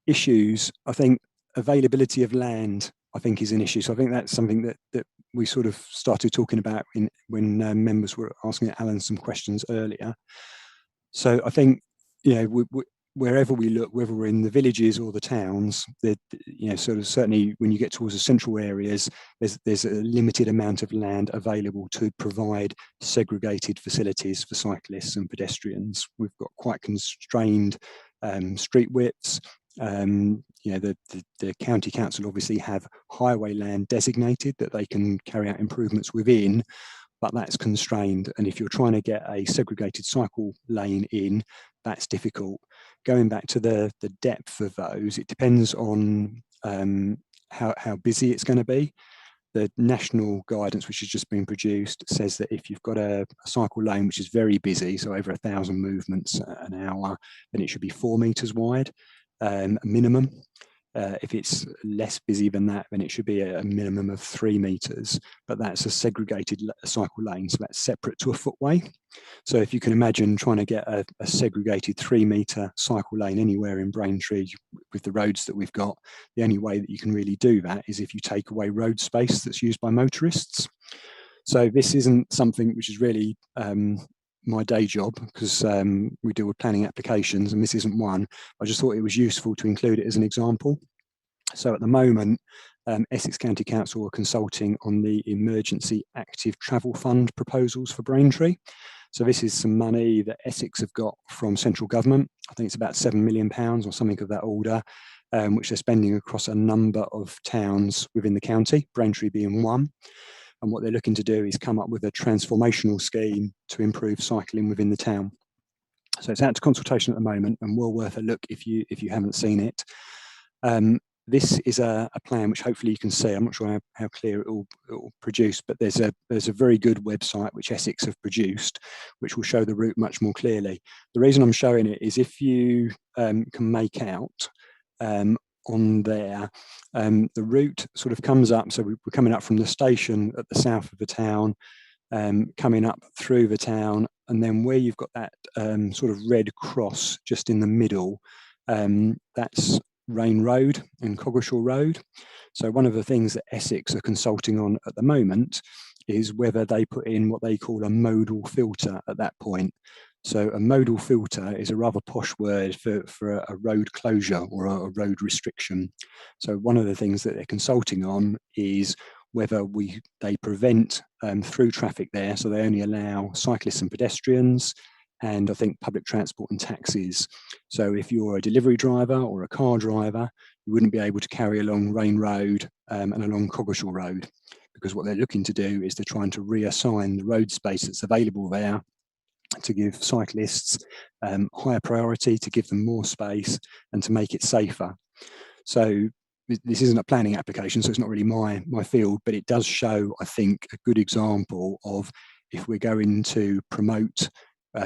issues, I think availability of land, I think is an issue. So I think that's something that we sort of started talking about when members were asking Alan some questions earlier. So I think, wherever we look, whether we're in the villages or the towns, sort of certainly when you get towards the central areas, there's a limited amount of land available to provide segregated facilities for cyclists and pedestrians. We've got quite constrained street widths. The county council obviously have highway land designated that they can carry out improvements within, but that's constrained. And if you're trying to get a segregated cycle lane in, that's difficult. Going back to the depth of those, it depends on how busy it's going to be. The national guidance, which has just been produced, says that if you've got a cycle lane which is very busy, so over 1,000 movements an hour, then it should be 4 meters wide, minimum. If it's less busy than that, then it should be a minimum of 3 meters, but that's a segregated cycle lane, so that's separate to a footway. So if you can imagine trying to get a segregated 3-meter cycle lane anywhere in Braintree with the roads that we've got, the only way that you can really do that is if you take away road space that's used by motorists. So this isn't something which is really my day job, because we deal with planning applications and this isn't one. I just thought it was useful to include it as an example. So at the moment, Essex County Council are consulting on the Emergency Active Travel Fund proposals for Braintree. So this is some money that Essex have got from central government. I think it's about £7 million or something of that order, which they're spending across a number of towns within the county, Braintree being one. And what they're looking to do is come up with a transformational scheme to improve cycling within the town. So it's out to consultation at the moment and well worth a look if you haven't seen it. This is a plan which hopefully you can see. I'm not sure how clear it will produce, but there's a very good website which Essex have produced, which will show the route much more clearly. The reason I'm showing it is if you can make out on there, the route sort of comes up. So we're coming up from the station at the south of the town, coming up through the town, and then where you've got that sort of red cross just in the middle, that's Rain Road and Coggeshall Road. So one of the things that Essex are consulting on at the moment is whether they put in what they call a modal filter at that point. So a modal filter is a rather posh word for a road closure or a road restriction. So one of the things that they're consulting on is whether they prevent through traffic there, so they only allow cyclists and pedestrians, and I think public transport and taxis. So if you're a delivery driver or a car driver, you wouldn't be able to carry along Rain Road and along Coggeshall Road, because what they're looking to do is they're trying to reassign the road space that's available there to give cyclists higher priority, to give them more space and to make it safer. So this isn't a planning application, so it's not really my field, but it does show, I think, a good example of if we're going to promote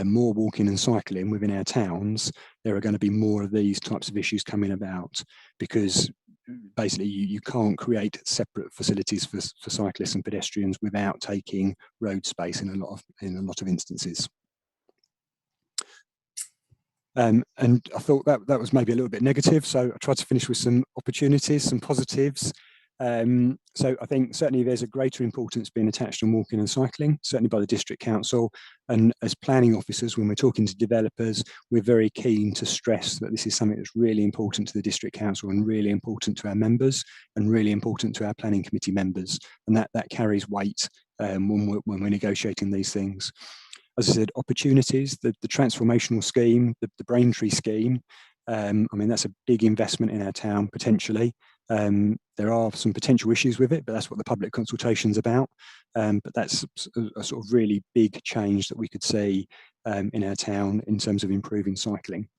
more walking and cycling within our towns, there are going to be more of these types of issues coming about, because basically you can't create separate facilities for cyclists and pedestrians without taking road space in a lot of instances. And I thought that was maybe a little bit negative, so I tried to finish with some opportunities, some positives. So I think certainly there's a greater importance being attached on walking and cycling, certainly by the district council. And as planning officers, when we're talking to developers, we're very keen to stress that this is something that's really important to the district council and really important to our members and really important to our planning committee members. And that carries weight when we're negotiating these things. As I said, opportunities, the transformational scheme, the Braintree scheme, I mean, that's a big investment in our town, potentially. There are some potential issues with it, but that's what the public consultation's about. But that's a sort of really big change that we could see in our town in terms of improving cycling.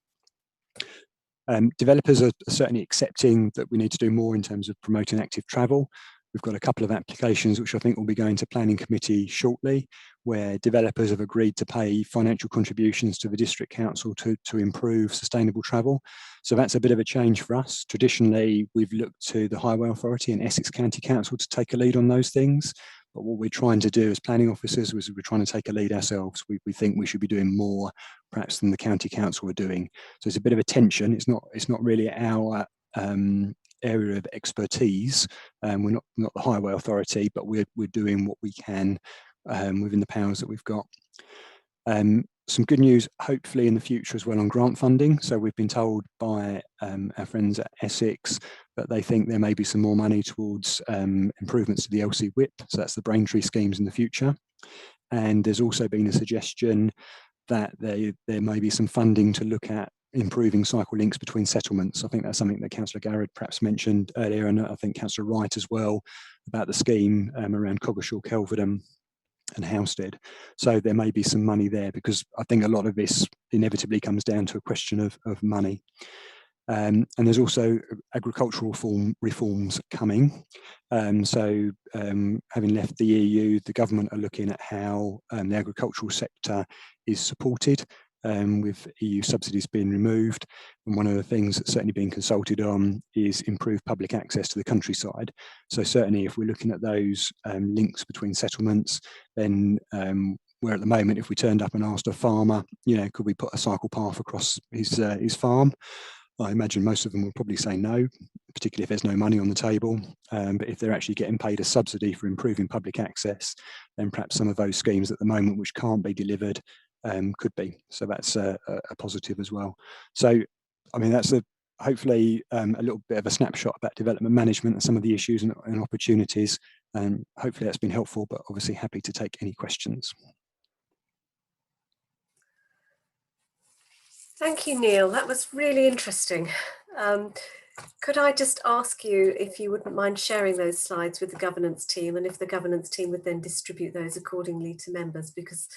Developers are certainly accepting that we need to do more in terms of promoting active travel. We've got a couple of applications which I think will be going to planning committee shortly, where developers have agreed to pay financial contributions to the district council to improve sustainable travel. So that's a bit of a change for us. Traditionally, we've looked to the Highway Authority and Essex County Council to take a lead on those things. But what we're trying to do as planning officers is we're trying to take a lead ourselves. We think we should be doing more perhaps than the county council are doing. So it's a bit of a tension. It's not really our area of expertise. We're not the Highway Authority, but we're doing what we can within the powers that we've got. Some good news, hopefully, in the future as well on grant funding. So we've been told by our friends at Essex that they think there may be some more money towards improvements to the LC WIP. So that's the Braintree schemes in the future. And there's also been a suggestion that there may be some funding to look at improving cycle links between settlements. I think that's something that Councillor Garrett perhaps mentioned earlier, and I think Councillor Wright as well, about the scheme around Coggeshall, Kelvedon and Housestead. So there may be some money there, because I think a lot of this inevitably comes down to a question of money. And there's also agricultural reforms coming. So having left the EU, the government are looking at how the agricultural sector is supported, with EU subsidies being removed. And one of the things that's certainly being consulted on is improved public access to the countryside. So certainly if we're looking at those links between settlements, then where at the moment, if we turned up and asked a farmer, could we put a cycle path across his farm? I imagine most of them will probably say no, particularly if there's no money on the table. But if they're actually getting paid a subsidy for improving public access, then perhaps some of those schemes at the moment which can't be delivered could be. So that's a positive as well. So, I mean, that's hopefully a little bit of a snapshot about development management and some of the issues and opportunities. And hopefully that's been helpful, but obviously happy to take any questions. Thank you, Neil. That was really interesting. Could I just ask you if you wouldn't mind sharing those slides with the governance team, and if the governance team would then distribute those accordingly to members, because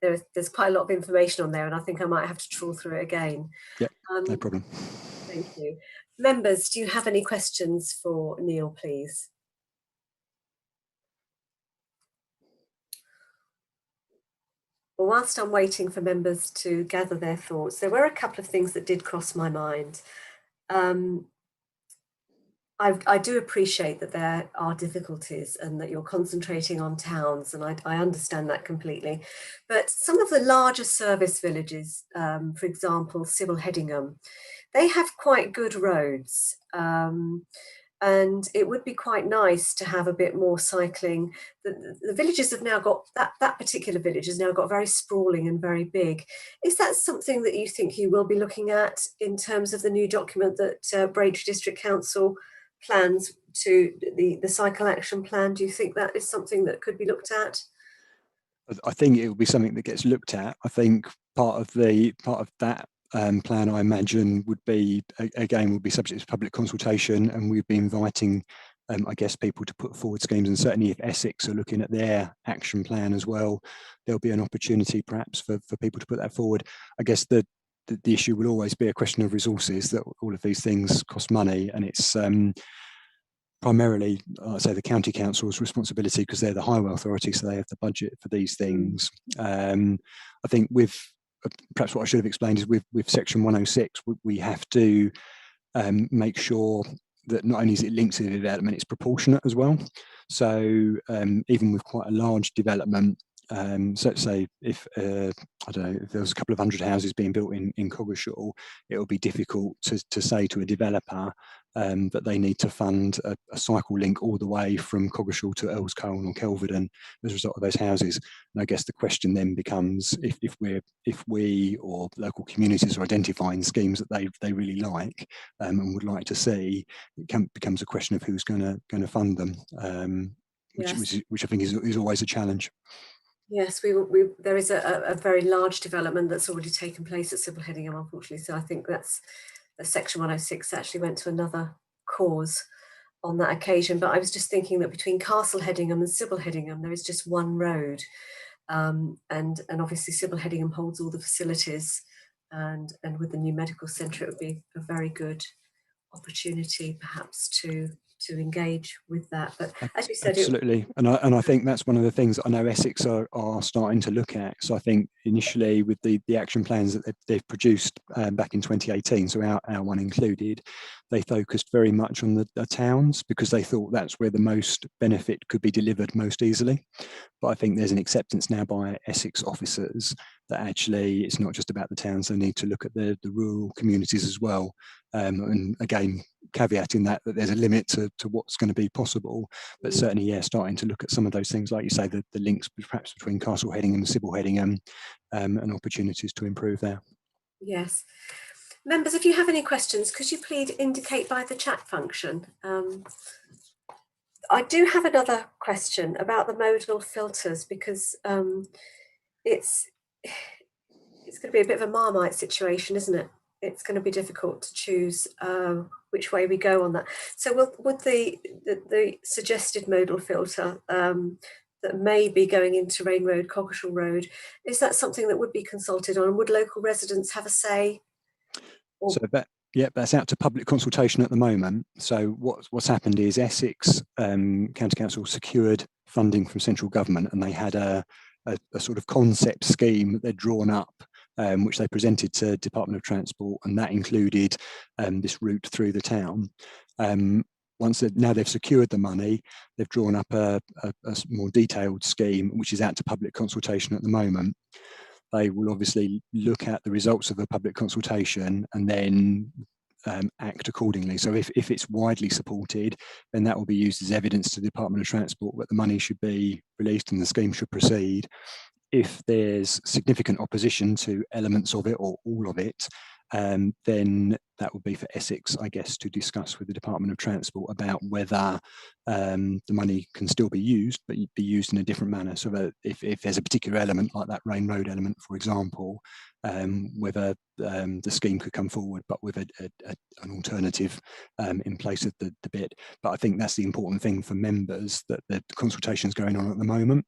there's quite a lot of information on there and I think I might have to trawl through it again. Yeah, no problem. Thank you. Members, do you have any questions for Neil, please? Well, whilst I'm waiting for members to gather their thoughts, there were a couple of things that did cross my mind. I do appreciate that there are difficulties and that you're concentrating on towns, and I understand that completely. But some of the larger service villages, for example, Civil Headingham, they have quite good roads. And it would be quite nice to have a bit more cycling. The villages have now got, that particular village has now got very sprawling and very big. Is that something that you think you will be looking at in terms of the new document that Braintree District Council plans to, the cycle action plan? Do you think that is something that could be looked at? I think it will be something that gets looked at. I think part of that plan, I imagine, would be subject to public consultation, and we'd be inviting, I guess, people to put forward schemes. And certainly if Essex are looking at their action plan as well, there'll be an opportunity perhaps for people to put that forward. I guess the issue will always be a question of resources, that all of these things cost money, and it's primarily, I'd say, the county council's responsibility, because they're the highway authority, so they have the budget for these things. I think with perhaps what I should have explained is with section 106, we have to make sure that not only is it linked to the development, it's proportionate as well. So even with quite a large development, So say if I don't know, if there was a couple of hundred houses being built in Coggeshall, it will be difficult to say to a developer that they need to fund a cycle link all the way from Coggeshall to Earlscolne or Kelvedon as a result of those houses. And I guess the question then becomes, if we or local communities are identifying schemes that they really like and would like to see, it becomes a question of who's going to fund them, which I think is always a challenge. Yes, there is a very large development that's already taken place at Sybil Hedingham, unfortunately. So I think that's Section 106 actually went to another cause on that occasion. But I was just thinking that between Castle Hedingham and Sybil Hedingham, there is just one road. And obviously Sybil Hedingham holds all the facilities, and with the new medical centre, it would be a very good opportunity perhaps to engage with that. But as you said, absolutely, and I think that's one of the things that I know Essex are starting to look at. So I think initially with the action plans that they've produced back in 2018, so our one included, they focused very much on the towns because they thought that's where the most benefit could be delivered most easily. But I think there's an acceptance now by Essex officers that actually it's not just about the towns, they need to look at the rural communities as well. And again, caveating that there's a limit to what's going to be possible, but certainly, yeah, starting to look at some of those things, like you say, the links perhaps between Castle Hedingham and Sybil Hedingham, and opportunities to improve there. Yes. Members, if you have any questions, could you please indicate by the chat function? I do have another question about the modal filters, because it's going to be a bit of a Marmite situation, isn't it? It's going to be difficult to choose which way we go on that. So would the suggested modal filter that may be going into Rain Road, Coggeshall Road, is that something that would be consulted on? Would local residents have a say? So that's out to public consultation at the moment. So what's happened is Essex County Council secured funding from central government, and they had a sort of concept scheme that they'd drawn up, which they presented to Department of Transport, and that included this route through the town. Now they've secured the money, they've drawn up a more detailed scheme, which is out to public consultation at the moment. They will obviously look at the results of the public consultation and then act accordingly. So if it's widely supported, then that will be used as evidence to the Department of Transport that the money should be released and the scheme should proceed. If there's significant opposition to elements of it or all of it, then that would be for Essex, I guess, to discuss with the Department of Transport about whether the money can still be used, but be used in a different manner. So that if there's a particular element, like that Rain Road element, for example, whether the scheme could come forward, but with an alternative in place of the bit. But I think that's the important thing for members, that the consultation is going on at the moment.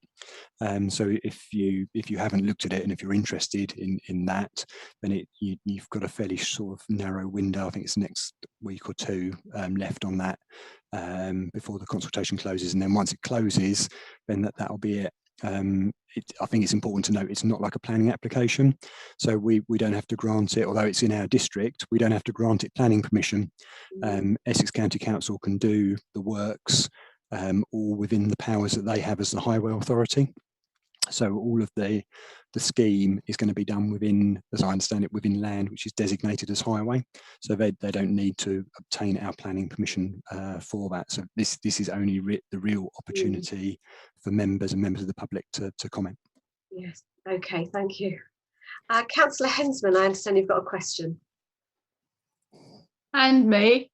So if you haven't looked at it, and if you're interested in that, then you've got a fairly sort of narrow window. I think it's next week or two left on that before the consultation closes, and then once it closes, then that'll be it. I think it's important to note it's not like a planning application, so we don't have to grant it, although it's in our district. We don't have to grant it planning permission. Essex County Council can do the works all within the powers that they have as the highway authority. So all of the scheme is going to be done within, as I understand it, within land which is designated as highway. So they don't need to obtain our planning permission for that. So this is only the real opportunity for members and members of the public to comment. Yes. Okay. Thank you. Councillor Hensman, I understand you've got a question. And me.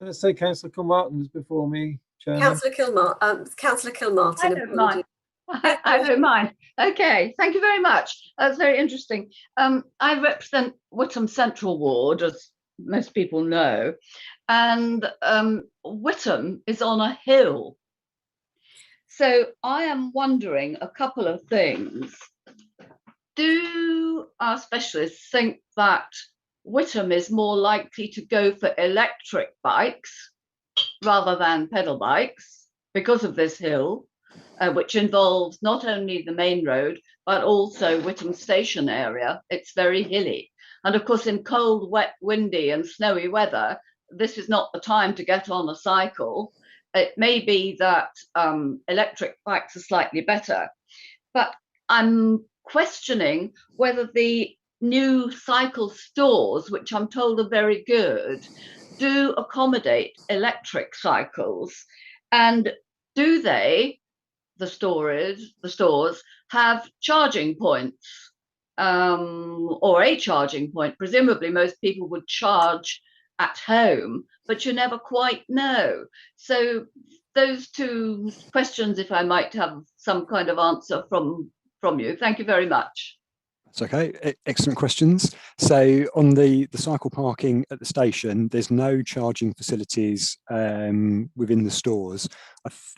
Let's say Councillor Kilmartin was before me, Chairman. Councillor Kilmartin. I don't mind. I don't mind. Okay, thank you very much. That's very interesting. I represent Witham Central Ward, as most people know, and Witham is on a hill. So I am wondering a couple of things. Do our specialists think that Witham is more likely to go for electric bikes rather than pedal bikes because of this hill? Which involves not only the main road, but also Witham Station area. It's very hilly. And of course, in cold, wet, windy and snowy weather, this is not the time to get on a cycle. It may be that electric bikes are slightly better. But I'm questioning whether the new cycle stores, which I'm told are very good, do accommodate electric cycles, and do they, the stores, have charging points, or a charging point? Presumably most people would charge at home, but you never quite know. So those two questions, if I might have some kind of answer from you. Thank you very much. It's okay. Excellent questions. So on the cycle parking at the station, there's no charging facilities within the stores.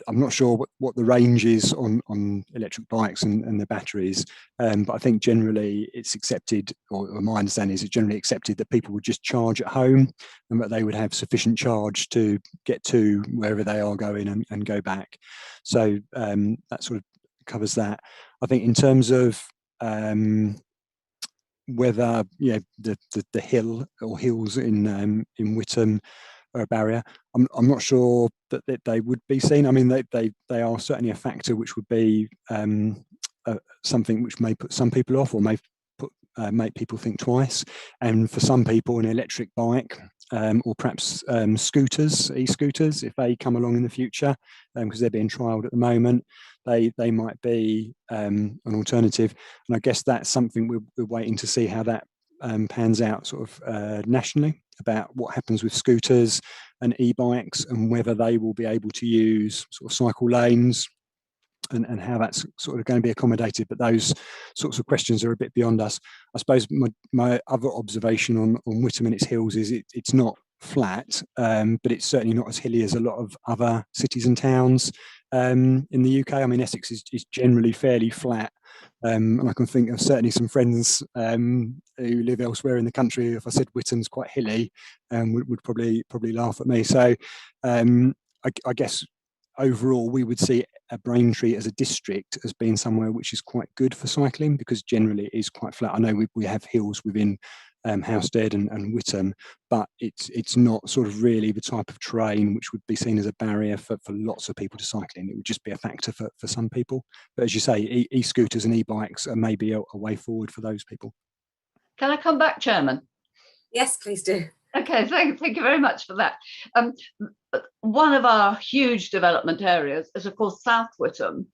I'm not sure what the range is on electric bikes and the batteries, but I think generally it's accepted, or my understanding is it's generally accepted that people would just charge at home, and that they would have sufficient charge to get to wherever they are going and go back. So that sort of covers that. I think in terms of whether the hill or hills in Witham are a barrier, I'm not sure that they would be seen. I mean, they are certainly a factor which would be something which may put some people off, or may make people think twice. And for some people, an electric bike, or perhaps scooters, e-scooters, if they come along in the future, because they're being trialled at the moment, they might be an alternative. And I guess that's something we're waiting to see how that pans out sort of nationally, about what happens with scooters and e-bikes, and whether they will be able to use sort of cycle lanes, and how that's sort of going to be accommodated. But those sorts of questions are a bit beyond us. I suppose my other observation on Witham and its hills is it's not flat, but it's certainly not as hilly as a lot of other cities and towns in the UK. I mean, Essex is generally fairly flat. And I can think of certainly some friends who live elsewhere in the country. If I said Witham's quite hilly, would probably laugh at me. So I guess overall we would see Braintree as a district as being somewhere which is quite good for cycling, because generally it is quite flat. I know we have hills within Housestead and Witham, but it's not sort of really the type of terrain which would be seen as a barrier for lots of people to cycling. It would just be a factor for some people. But as you say, e-scooters and e-bikes are maybe a way forward for those people. Can I come back, Chairman? Yes, please do. Okay, thank you very much for that. One of our huge development areas is, of course, South Witham,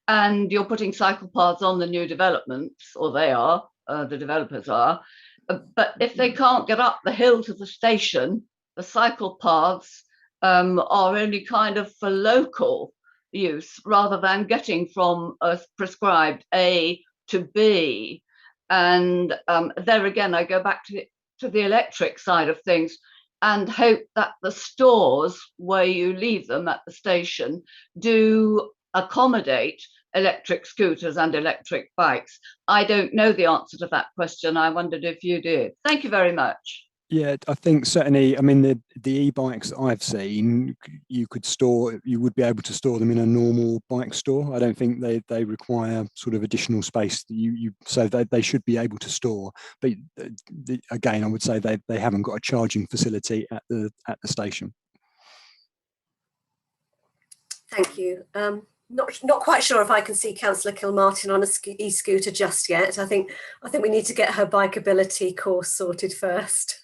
and you're putting cycle paths on the new developments, or they are, the developers are, but if they can't get up the hill to the station, the cycle paths are only kind of for local use, rather than getting from a prescribed A to B. And there again, I go back to the electric side of things, and hope that the stores where you leave them at the station do accommodate electric scooters and electric bikes. I don't know the answer to that question. I wondered if you did. Thank you very much. Yeah, I think certainly, I mean, the e-bikes that I've seen, you would be able to store them in a normal bike store. I don't think they require sort of additional space that so they should be able to store. But again, I would say they haven't got a charging facility at the station. Thank you. Not quite sure if I can see Councillor Kilmartin on a e-scooter just yet. I think we need to get her bikeability course sorted first.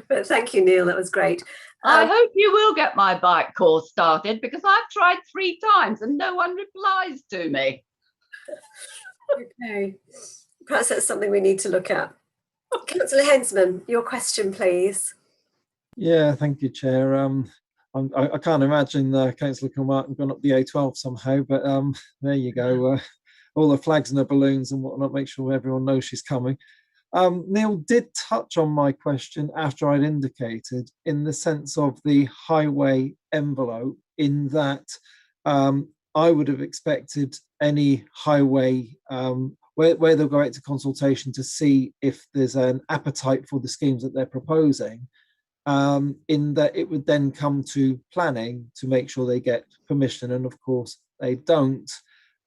But thank you, Neil. That was great. I hope you will get my bike course started, because I've tried 3 times and no one replies to me. Okay, perhaps that's something we need to look at. Councillor Hensman, your question, please. Yeah, thank you, Chair. I can't imagine Councillor Kilmartin going up the A12 somehow, but there you go. All the flags and the balloons and whatnot, make sure everyone knows she's coming. Neil did touch on my question after I'd indicated, in the sense of the highway envelope, in that I would have expected any highway where they'll go out to consultation to see if there's an appetite for the schemes that they're proposing, in that it would then come to planning to make sure they get permission, and of course they don't.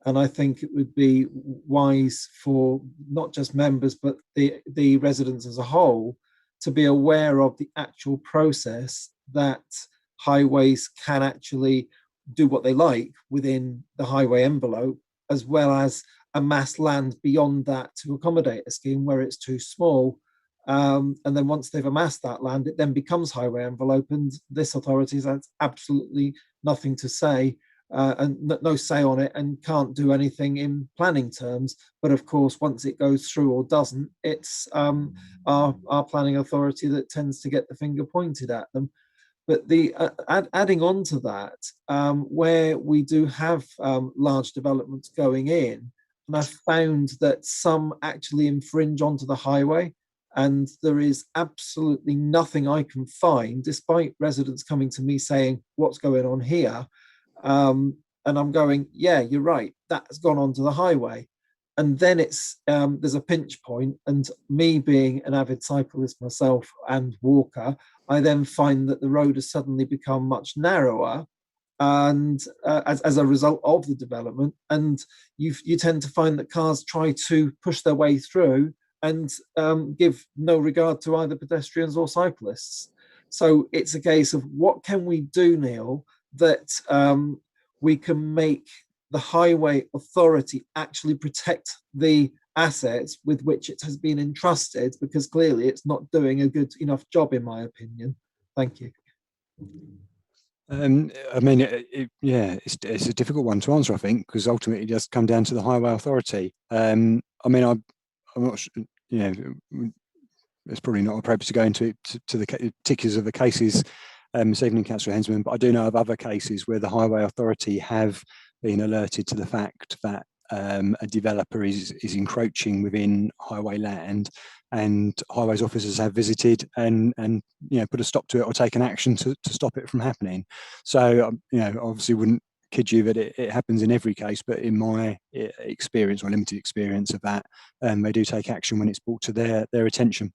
And I think it would be wise for not just members, but the residents as a whole, to be aware of the actual process, that highways can actually do what they like within the highway envelope, as well as amass land beyond that to accommodate a scheme where it's too small. And then once they've amassed that land, it then becomes highway envelope, and this authority has absolutely nothing to say and no say on it, and can't do anything in planning terms. But of course, once it goes through or doesn't, it's our planning authority that tends to get the finger pointed at them. But the adding on to that, where we do have large developments going in, and I've found that some actually infringe onto the highway, and there is absolutely nothing I can find, despite residents coming to me saying, what's going on here? And I'm going, yeah, you're right, that's gone onto the highway. And then it's there's a pinch point, and me being an avid cyclist myself and walker, I then find that the road has suddenly become much narrower, and as a result of the development, and you tend to find that cars try to push their way through and give no regard to either pedestrians or cyclists. So it's a case of, what can we do, Neil, that we can make the highway authority actually protect the assets with which it has been entrusted, because clearly it's not doing a good enough job, in my opinion. Thank you. I mean, it's a difficult one to answer, I think, because ultimately it does come down to the highway authority. I mean, I'm not sure, it's probably not appropriate to go into the particulars of the cases this evening, Councillor Hensman, but I do know of other cases where the highway authority have been alerted to the fact that a developer is encroaching within highway land, and highways officers have visited and put a stop to it or taken action to stop it from happening. So obviously wouldn't kid you that it happens in every case, but in my experience, or limited experience of that, they do take action when it's brought to their attention.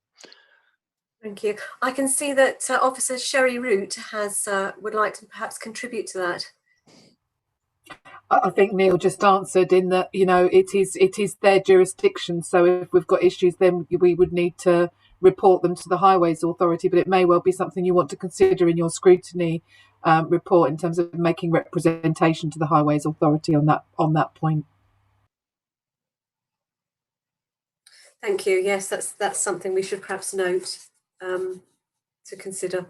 Thank you. I can see that Officer Sherry Root has would like to perhaps contribute to that. I think Neil just answered in that, it is their jurisdiction. So if we've got issues, then we would need to report them to the Highways Authority. But it may well be something you want to consider in your scrutiny report in terms of making representation to the Highways Authority on that point. Thank you. Yes, that's something we should perhaps note to consider.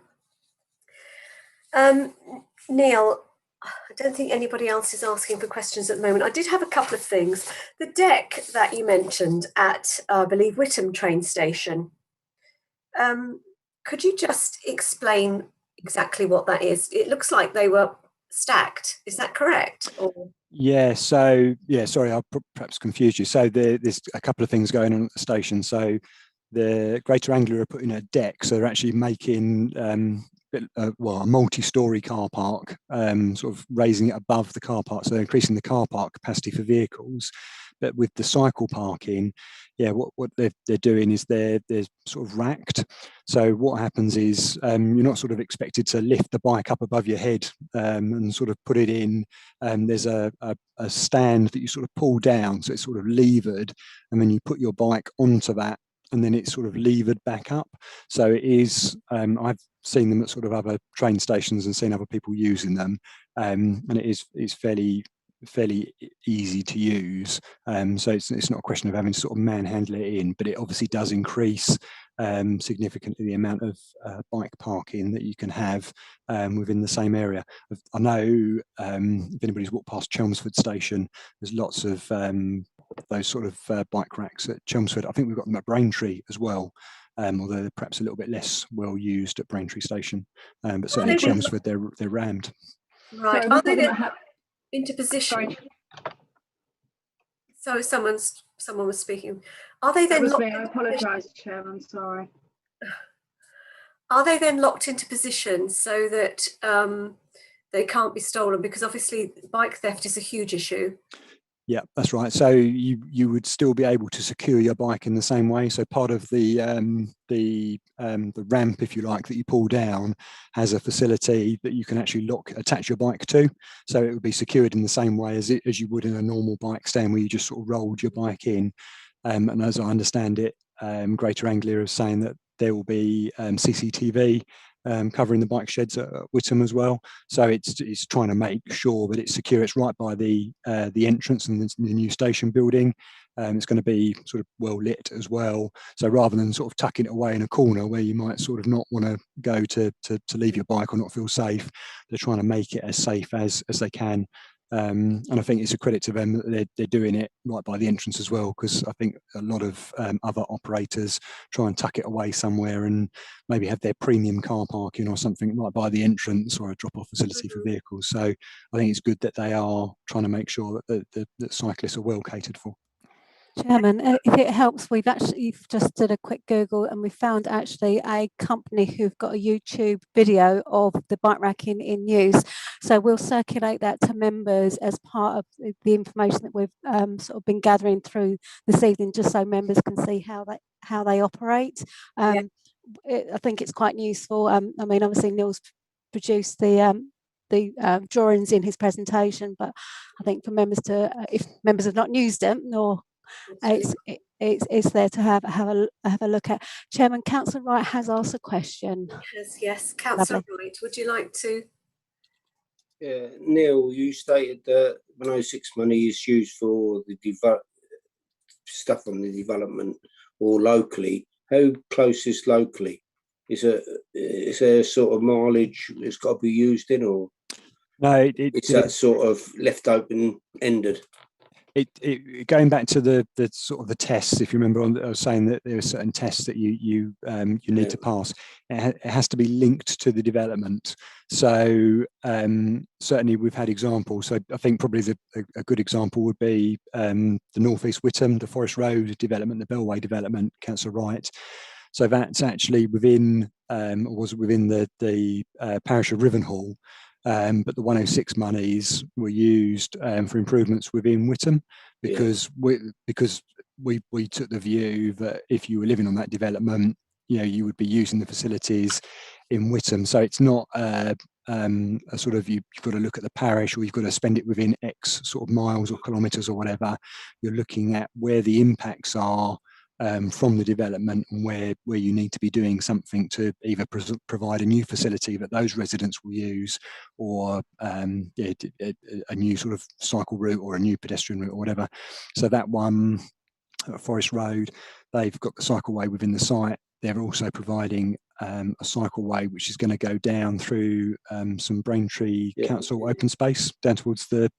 Neil, I don't think anybody else is asking for questions at the moment. I did have a couple of things. The deck that you mentioned at, I believe, Witham train station, could you just explain exactly what that is? It looks like they were stacked. Is that correct? Or? Yeah, so, sorry, I perhaps confused you. So there's a couple of things going on at the station. So the Greater Anglia are putting a deck, so they're actually making a multi-storey car park, sort of raising it above the car park, so they're increasing the car park capacity for vehicles. But with the cycle parking, what they're doing is they're sort of racked. So what happens is you're not sort of expected to lift the bike up above your head and sort of put it in. There's a stand that you sort of pull down, so it's sort of levered, and then you put your bike onto that, and then it's sort of levered back up. So it is, I've seen them at sort of other train stations and seen other people using them, and it's fairly easy to use. So it's not a question of having to sort of manhandle it in, but it obviously does increase significantly the amount of bike parking that you can have within the same area. I know if anybody's walked past Chelmsford Station, there's lots of those sort of bike racks at Chelmsford. I think we've got them at Braintree as well, although they're perhaps a little bit less well used at Braintree Station. But certainly at Chelmsford, they're rammed. Right. So are they then interposition? So someone was speaking. Are they then? That was me. I apologise, Chairman. Sorry. Are they then locked into position so that they can't be stolen? Because obviously, bike theft is a huge issue. Yeah, that's right. So you would still be able to secure your bike in the same way. So part of the ramp, if you like, that you pull down has a facility that you can actually attach your bike to. So it would be secured in the same way as you would in a normal bike stand, where you just sort of rolled your bike in. And as I understand it, Greater Anglia is saying that there will be CCTV covering the bike sheds at Whittam as well. So it's trying to make sure that it's secure. It's right by the entrance and the new station building. It's going to be sort of well lit as well. So rather than sort of tucking it away in a corner where you might sort of not want to go to leave your bike or not feel safe, they're trying to make it as safe as they can. And I think it's a credit to them that they're doing it right by the entrance as well, because I think a lot of other operators try and tuck it away somewhere and maybe have their premium car parking or something right by the entrance or a drop-off facility for vehicles. So I think it's good that they are trying to make sure that cyclists are well catered for. Chairman, if it helps, we've just did a quick Google and we found actually a company who've got a YouTube video of the bike racking in use. So we'll circulate that to members as part of the information that we've sort of been gathering through this evening, just so members can see how they operate. I think it's quite useful. I mean, obviously Neil's produced the drawings in his presentation, but I think for members to, if members have not used them, nor it's there to have a look at. Chairman, Councillor Wright has asked a question. Yes, Councillor Wright, would you like to? Yeah, Neil, you stated that 106 money is used for the stuff on the development or locally. How close is locally? Is there sort of mileage it's got to be used in, or no? It's that sort of left open ended. Going back to the sort of the tests, if you remember, I was saying that there are certain tests that you need to pass. It has to be linked to the development. So certainly we've had examples. So I think probably a good example would be the North East Whittam, the Forest Road development, the Bellway development, Councillor Wright. So that's actually within the parish of Rivenhall. But the 106 monies were used for improvements within Whittam because we took the view that if you were living on that development, you would be using the facilities in Whittam. So it's not a sort of you've got to look at the parish or you've got to spend it within X sort of miles or kilometres or whatever. You're looking at where the impacts are from the development and where you need to be doing something to either provide a new facility that those residents will use, or a new sort of cycle route or a new pedestrian route or whatever. So that one, Forest Road, they've got the cycleway within the site. They're also providing a cycleway which is going to go down through some Braintree Council open space down towards the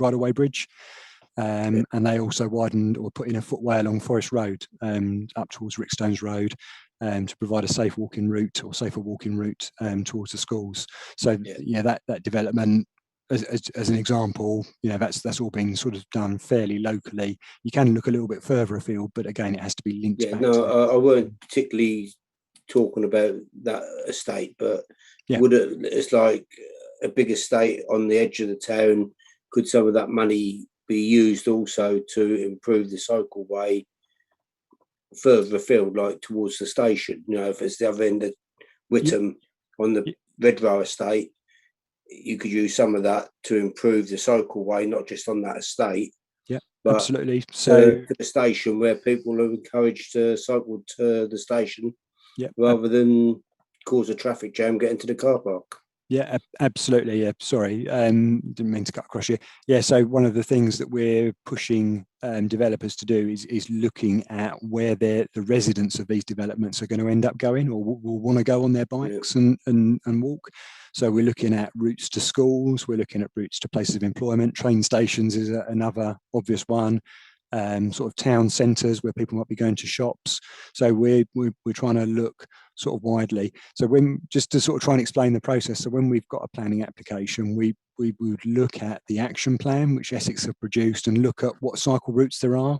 bridleway bridge. And they also widened or put in a footway along Forest Road up towards Rickstones Road to provide a safe walking route or safer walking route towards the schools. So that development, as an example, that's all been sort of done fairly locally. You can look a little bit further afield, but again, it has to be linked back. I weren't particularly talking about that estate, but it's like a big estate on the edge of the town. Could some of that money be used also to improve the cycleway further afield, like towards the station? If it's the other end of Whittam on the Redrow estate, you could use some of that to improve the cycleway, not just on that estate. Yeah, but absolutely. So to the station where people are encouraged to cycle to the station, rather than cause a traffic jam getting to the car park. Yeah, absolutely. Yeah, sorry, didn't mean to cut across you. Yeah, so one of the things that we're pushing developers to do is looking at where the residents of these developments are going to end up going, or will want to go on their bikes and walk. So we're looking at routes to schools, we're looking at routes to places of employment. Train stations is another obvious one. Sort of town centres where people might be going to shops. So we're trying to look sort of widely. So just to sort of try and explain the process. So when we've got a planning application, we would look at the action plan which Essex have produced and look at what cycle routes there are.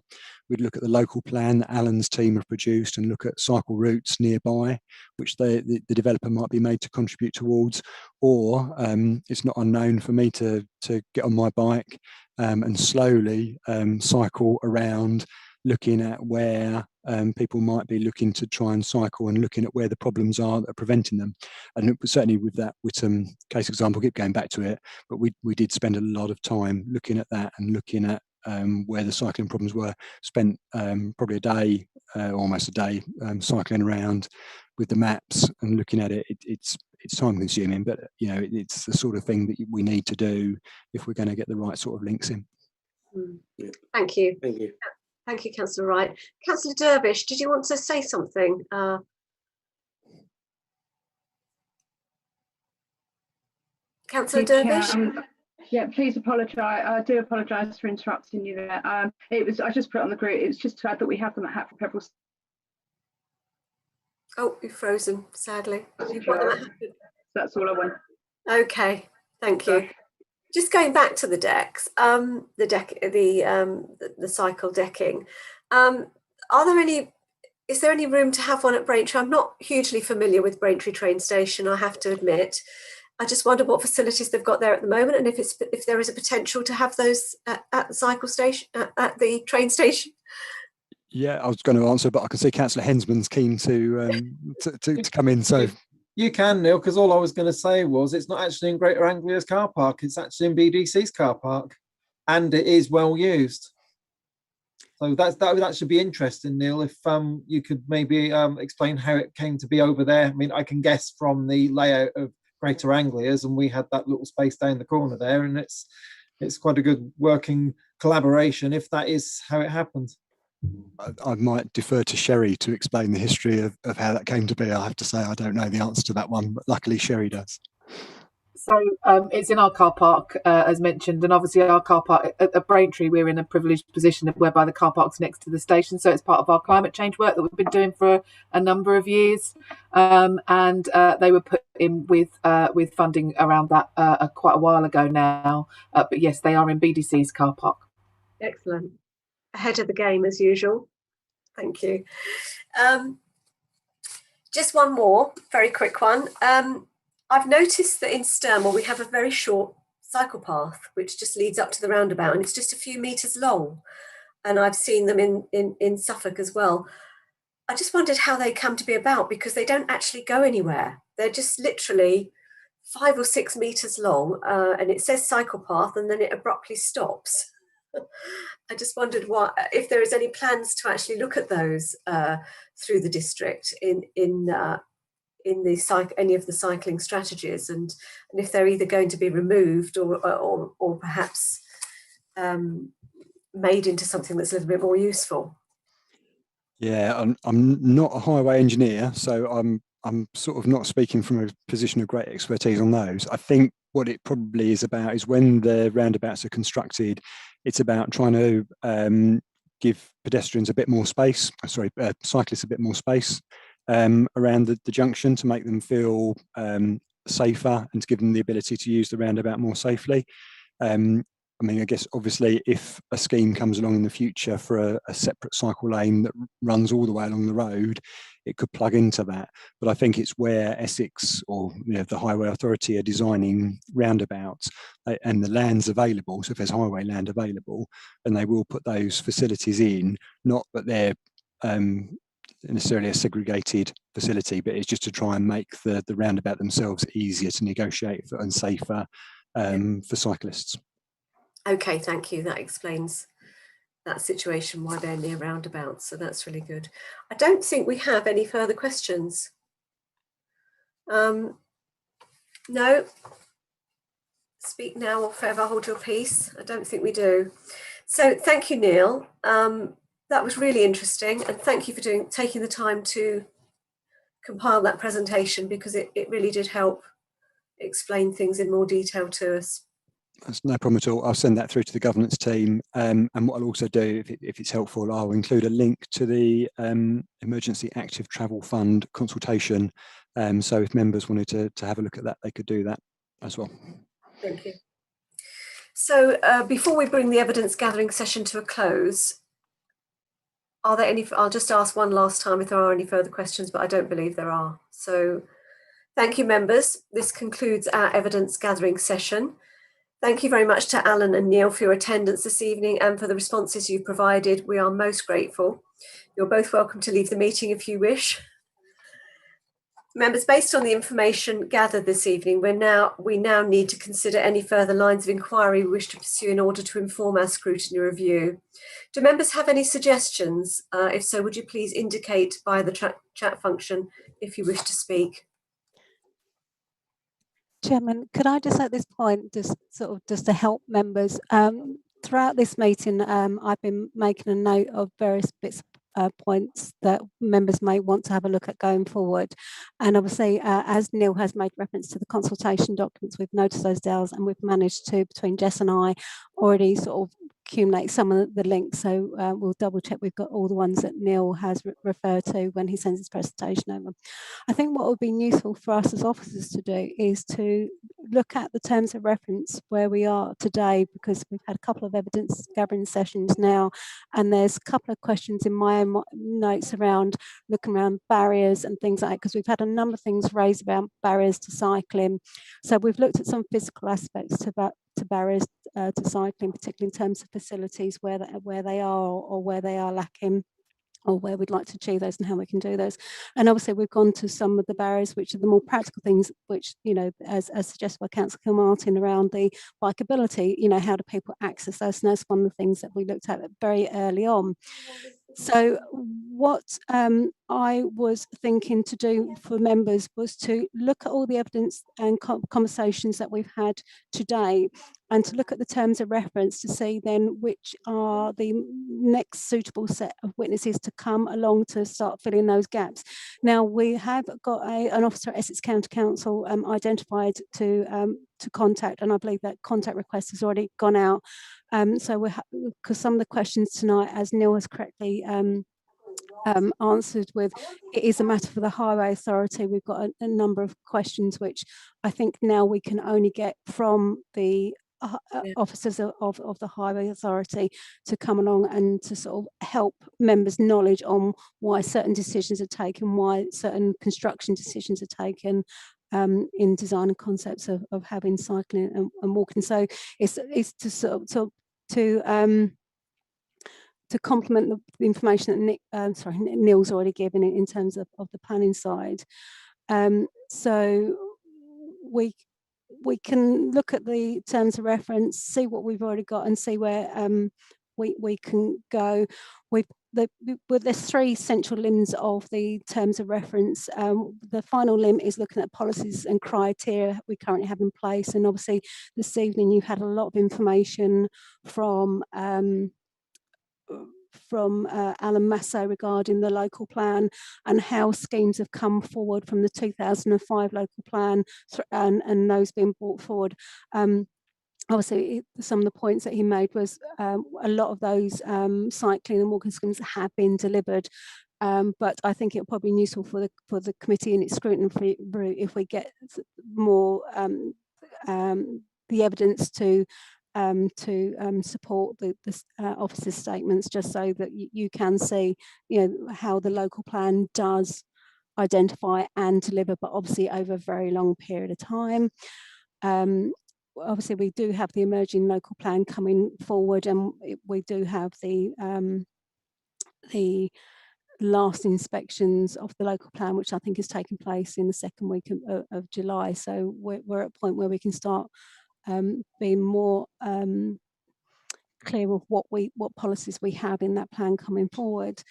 We'd look at the local plan that Alan's team have produced and look at cycle routes nearby, which the developer might be made to contribute towards. Or it's not unknown for me to get on my bike and slowly cycle around, looking at where people might be looking to try and cycle and looking at where the problems are that are preventing them. And certainly with that Whittam case example, keep going back to it, but we did spend a lot of time looking at that and looking at where the cycling problems were, spent probably a day, almost a day, cycling around with the maps and looking at it. It's time consuming, but it's the sort of thing that we need to do if we're going to get the right sort of links in. Thank you. Thank you. Thank you, Councillor Wright. Councillor Dervish, did you want to say something? Councillor Dervish? Yeah, please apologise. I do apologise for interrupting you there. I just put it on the group. It was just to add that we have them at Hatfield Pebble. Oh, you're frozen, sadly. That's all I want. Okay, thank you. Just going back to the decks, the cycle decking. Is there any room to have one at Braintree? I'm not hugely familiar with Braintree train station, I have to admit. I just wonder what facilities they've got there at the moment, and if there is a potential to have those at the cycle station, at the train station. Yeah, I was going to answer, but I can see Councillor Hensman's keen to come in. So you can, Neil, because all I was going to say was it's not actually in Greater Anglia's car park; it's actually in BDC's car park, and it is well used. So that would actually be interesting, Neil, if you could maybe explain how it came to be over there. I mean, I can guess from the layout of Greater Anglia's, and we had that little space down the corner there, and it's quite a good working collaboration if that is how it happened. I might defer to Sherry to explain the history of how that came to be. I have to say I don't know the answer to that one, but luckily Sherry does. So it's in our car park, as mentioned, and obviously our car park at Braintree, we're in a privileged position whereby the car park's next to the station, so it's part of our climate change work that we've been doing for a number of years, and they were put in with funding around that quite a while ago now, but yes, they are in BDC's car park. Excellent. Ahead of the game as usual. Thank you. Just one more, very quick one. I've noticed that in Sturmel we have a very short cycle path which just leads up to the roundabout, and it's just a few metres long. And I've seen them in Suffolk as well. I just wondered how they come to be about, because they don't actually go anywhere. They're just literally 5 or 6 metres long, and it says cycle path, and then it abruptly stops. I just wondered if there is any plans to actually look at those through the district in any of the cycling strategies, and if they're either going to be removed or perhaps made into something that's a little bit more useful. Yeah, I'm not a highway engineer, so I'm sort of not speaking from a position of great expertise on those. I think what it probably is about is when the roundabouts are constructed, it's about trying to give pedestrians a bit more space, cyclists a bit more space around the junction to make them feel safer and to give them the ability to use the roundabout more safely. I mean, I guess obviously if a scheme comes along in the future for a separate cycle lane that runs all the way along the road, it could plug into that. But I think it's where Essex or the Highway Authority are designing roundabouts and the land's available. So if there's highway land available, then they will put those facilities in, not that they're necessarily a segregated facility, but it's just to try and make the roundabout themselves easier to negotiate and safer for cyclists. Okay, thank you. That explains that situation, why they're near roundabouts. So that's really good. I don't think we have any further questions. No. Speak now or forever hold your peace. I don't think we do. So thank you, Neil. That was really interesting, and thank you for taking the time to compile that presentation, because it really did help explain things in more detail to us. That's no problem at all. I'll send that through to the governance team, and what I'll also do, if it's helpful, I'll include a link to the Emergency Active Travel Fund consultation. So if members wanted to have a look at that, they could do that as well. Thank you. So before we bring the evidence gathering session to a close, are there any? I'll just ask one last time if there are any further questions, but I don't believe there are. So thank you, members. This concludes our evidence gathering session. Thank you very much to Alan and Neil for your attendance this evening and for the responses you've provided. We are most grateful. You're both welcome to leave the meeting if you wish. Members, based on the information gathered this evening, we now need to consider any further lines of inquiry we wish to pursue in order to inform our scrutiny review. Do members have any suggestions? If so, would you please indicate by the chat function if you wish to speak? Chairman, could I just at this point just to help members, throughout this meeting, I've been making a note of various bits points that members may want to have a look at going forward. And obviously, as Neil has made reference to the consultation documents, we've noticed those down and we've managed to, between Jess and I, already sort of accumulate some of the links. So we'll double check we've got all the ones that Neil has referred to when he sends his presentation over. I think what would be useful for us as officers to do is to look at the terms of reference where we are today, because we've had a couple of evidence gathering sessions now, and there's a couple of questions in my own notes around looking around barriers and things like that, because we've had a number of things raised around barriers to cycling. So we've looked at some physical aspects to barriers to cycling, particularly in terms of facilities where they are or where they are lacking, or where we'd like to achieve those and how we can do those. And obviously we've gone to some of the barriers which are the more practical things, which, you know, as suggested by Councillor Kilmartin around the bikeability, you know, how do people access those? And that's one of the things that we looked at very early on. So what I was thinking to do for members was to look at all the evidence and conversations that we've had today, and to look at the terms of reference to see then which are the next suitable set of witnesses to come along to start filling those gaps. Now, we have got an officer at Essex County Council identified to contact, and I believe that contact request has already gone out. So because some of the questions tonight, as Neil has correctly answered with, it is a matter for the Highway Authority. We've got a number of questions which I think now we can only get from the officers of the Highway Authority to come along and to sort of help members' knowledge on why certain decisions are taken, why certain construction decisions are taken in design and concepts of having cycling and walking. So it's to sort of to complement the information that Neil's already given in terms of the planning side. So we can look at the terms of reference, see what we've already got, and see where we can go. There's three central limbs of the terms of reference. The final limb is looking at policies and criteria we currently have in place. And obviously this evening you've had a lot of information from Alan Masso regarding the local plan and how schemes have come forward from the 2005 local plan and those being brought forward. Obviously, some of the points that he made was a lot of those cycling and walking schemes have been delivered, but I think it would probably be useful for the committee in its scrutiny route if we get more the evidence to support the officers' statements, just so that you can see, you know, how the local plan does identify and deliver, but obviously over a very long period of time. Obviously, we do have the emerging local plan coming forward, and we do have the last inspections of the local plan, which I think is taking place in the second week of July. So we're at a point where we can start being more clear of what policies we have in that plan coming forward.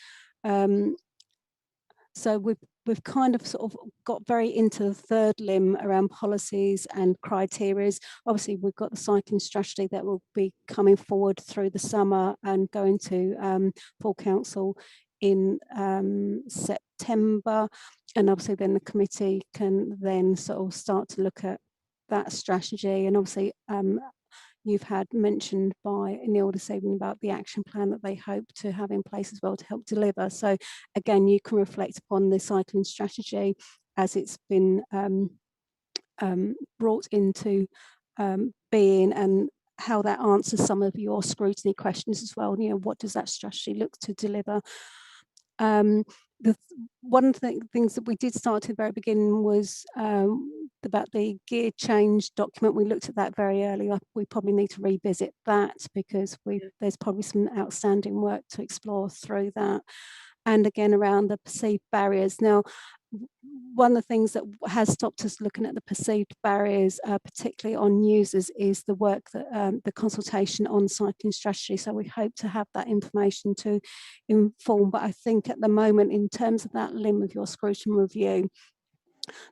So we've kind of sort of got very into the third limb around policies and criteria. Obviously, we've got the cycling strategy that will be coming forward through the summer and going to full council in September. And obviously then the committee can then sort of start to look at that strategy. And obviously you've had mentioned by Neil this evening about the action plan that they hope to have in place as well to help deliver. So again, you can reflect upon the cycling strategy as it's been brought into being, and how that answers some of your scrutiny questions as well. You know, what does that strategy look to deliver? One of the things that we did start at the very beginning was about the gear change document. We looked at that very early. We probably need to revisit that because there's probably some outstanding work to explore through that. and again around the perceived barriers. Now, one of the things that has stopped us looking at the perceived barriers, particularly on users, is the work that the consultation on cycling strategy. So we hope to have that information to inform. But I think at the moment, in terms of that limb of your scrutiny review,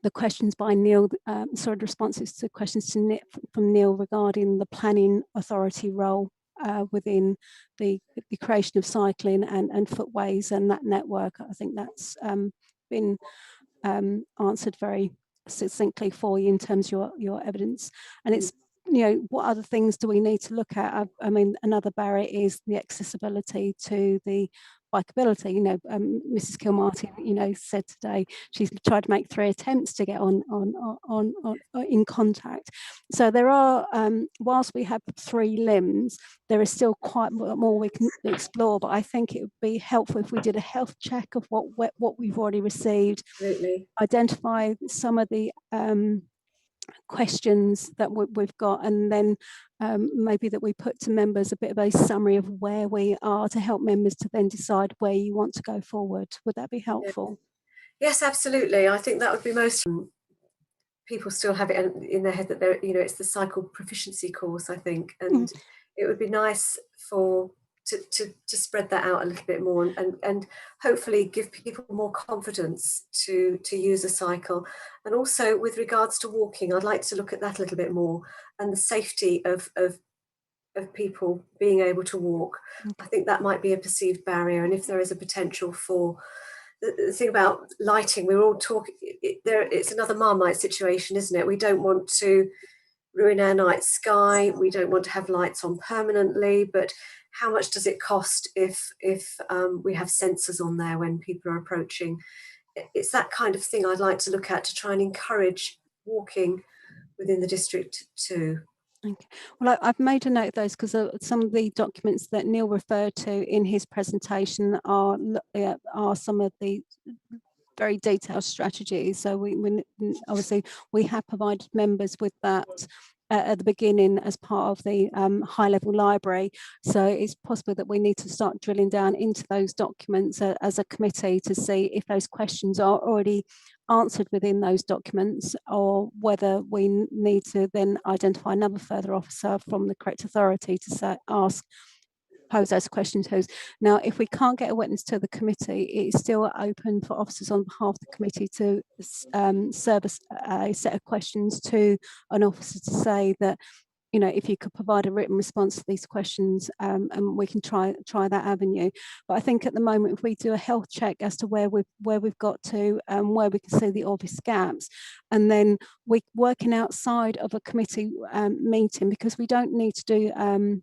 the questions by Neil, the responses to questions to from Neil regarding the planning authority role within the creation of cycling and footways and that network. I think that's been answered very succinctly for you in terms of your evidence. And it's, you know, what other things do we need to look at? I mean, another barrier is the accessibility to the bikeability. You know, Mrs. Kilmartin, you know, said today she's tried to make 3 attempts to get on in contact. So there are, whilst we have 3 limbs, there is still quite more we can explore. But I think it would be helpful if we did a health check of what we've already received. Absolutely. Identify some of the questions that we've got, and then maybe that we put to members a bit of a summary of where we are to help members to then decide where you want to go forward. Would that be helpful? Yes, absolutely. I think that would be most. People still have it in their head that they're, you know, it's the cycle proficiency course, I think, and it would be nice to spread that out a little bit more and hopefully give people more confidence to use a cycle. And also with regards to walking, I'd like to look at that a little bit more, and the safety of people being able to walk. I think that might be a perceived barrier, and if there is a potential for the thing about lighting, we're all talking it's another Marmite situation, isn't it? We don't want to ruin our night sky, we don't want to have lights on permanently, but how much does it cost if we have sensors on there when people are approaching? It's that kind of thing I'd like to look at to try and encourage walking within the district too. Okay. Well, I've made a note of those because some of the documents that Neil referred to in his presentation are some of the very detailed strategies. So we obviously we have provided members with that at the beginning as part of the high-level library. So it's possible that we need to start drilling down into those documents as a committee to see if those questions are already answered within those documents, or whether we need to then identify another further officer from the correct authority to pose those questions. Now, if we can't get a witness to the committee, it is still open for officers on behalf of the committee to serve a set of questions to an officer to say that, you know, if you could provide a written response to these questions, and we can try that avenue. But I think at the moment, if we do a health check as to where we've got to, where we can see the obvious gaps, and then we're working outside of a committee meeting, because we don't need to do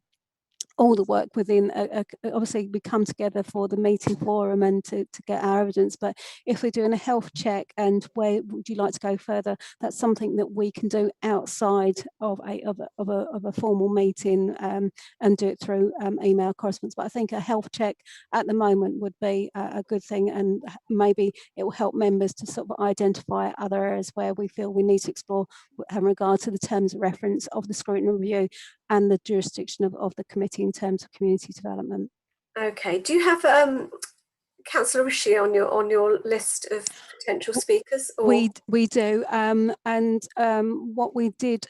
all the work within obviously we come together for the meeting forum and to get our evidence, but if we're doing a health check and where would you like to go further, that's something that we can do outside of a formal meeting, and do it through email correspondence. But I think a health check at the moment would be a good thing, and maybe it will help members to sort of identify other areas where we feel we need to explore in regard to the terms of reference of the scrutiny review and the jurisdiction of the committee in terms of community development. Okay, do you have Councillor Rishi on your list of potential speakers? Or? We do, and what we did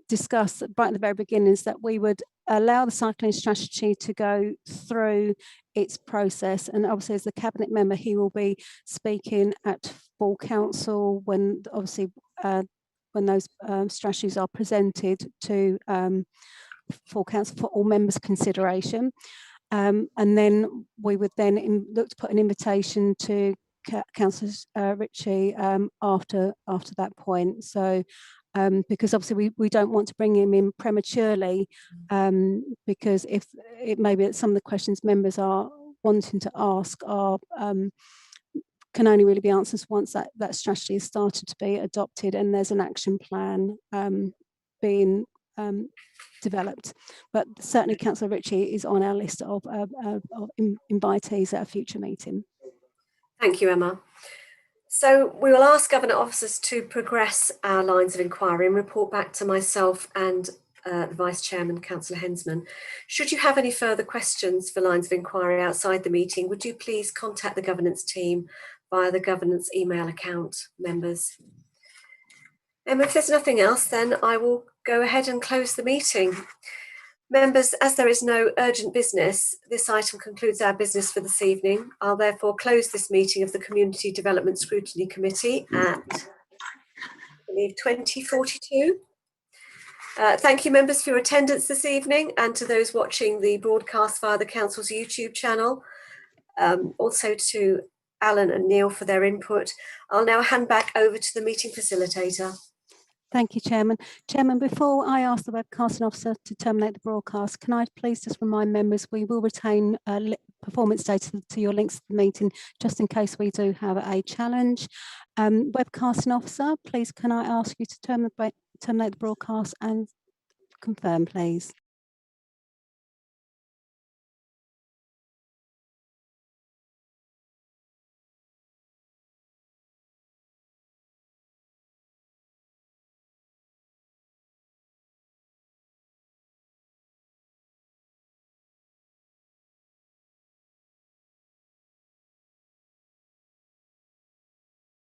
discuss right at the very beginning is that we would allow the cycling strategy to go through its process, and obviously as the cabinet member he will be speaking at full council when obviously when those strategies are presented to full council for all members' consideration. And then we would then look to put an invitation to Councillor Ritchie after that point. So because obviously we don't want to bring him in prematurely, because if it may be that some of the questions members are wanting to ask are can only really be answered once that strategy has started to be adopted and there's an action plan being developed. But certainly Councillor Ritchie is on our list of invitees at a future meeting. Thank you, Emma. So we will ask government officers to progress our lines of inquiry and report back to myself and the Vice Chairman, Councillor Hensman. Should you have any further questions for lines of inquiry outside the meeting, would you please contact the governance team via the governance email account, members? If there's nothing else, then I will go ahead and close the meeting. Members, as there is no urgent business, this item concludes our business for this evening. I'll therefore close this meeting of the Community Development Scrutiny Committee at, I believe, 20:42. Thank you, members, for your attendance this evening, and to those watching the broadcast via the Council's YouTube channel. Also to Alan and Neil for their input. I'll now hand back over to the meeting facilitator. Thank you, Chairman. Chairman, before I ask the webcasting officer to terminate the broadcast, can I please just remind members we will retain performance data to your links to the meeting, just in case we do have a challenge. Webcasting officer, please can I ask you to terminate the broadcast and confirm, please?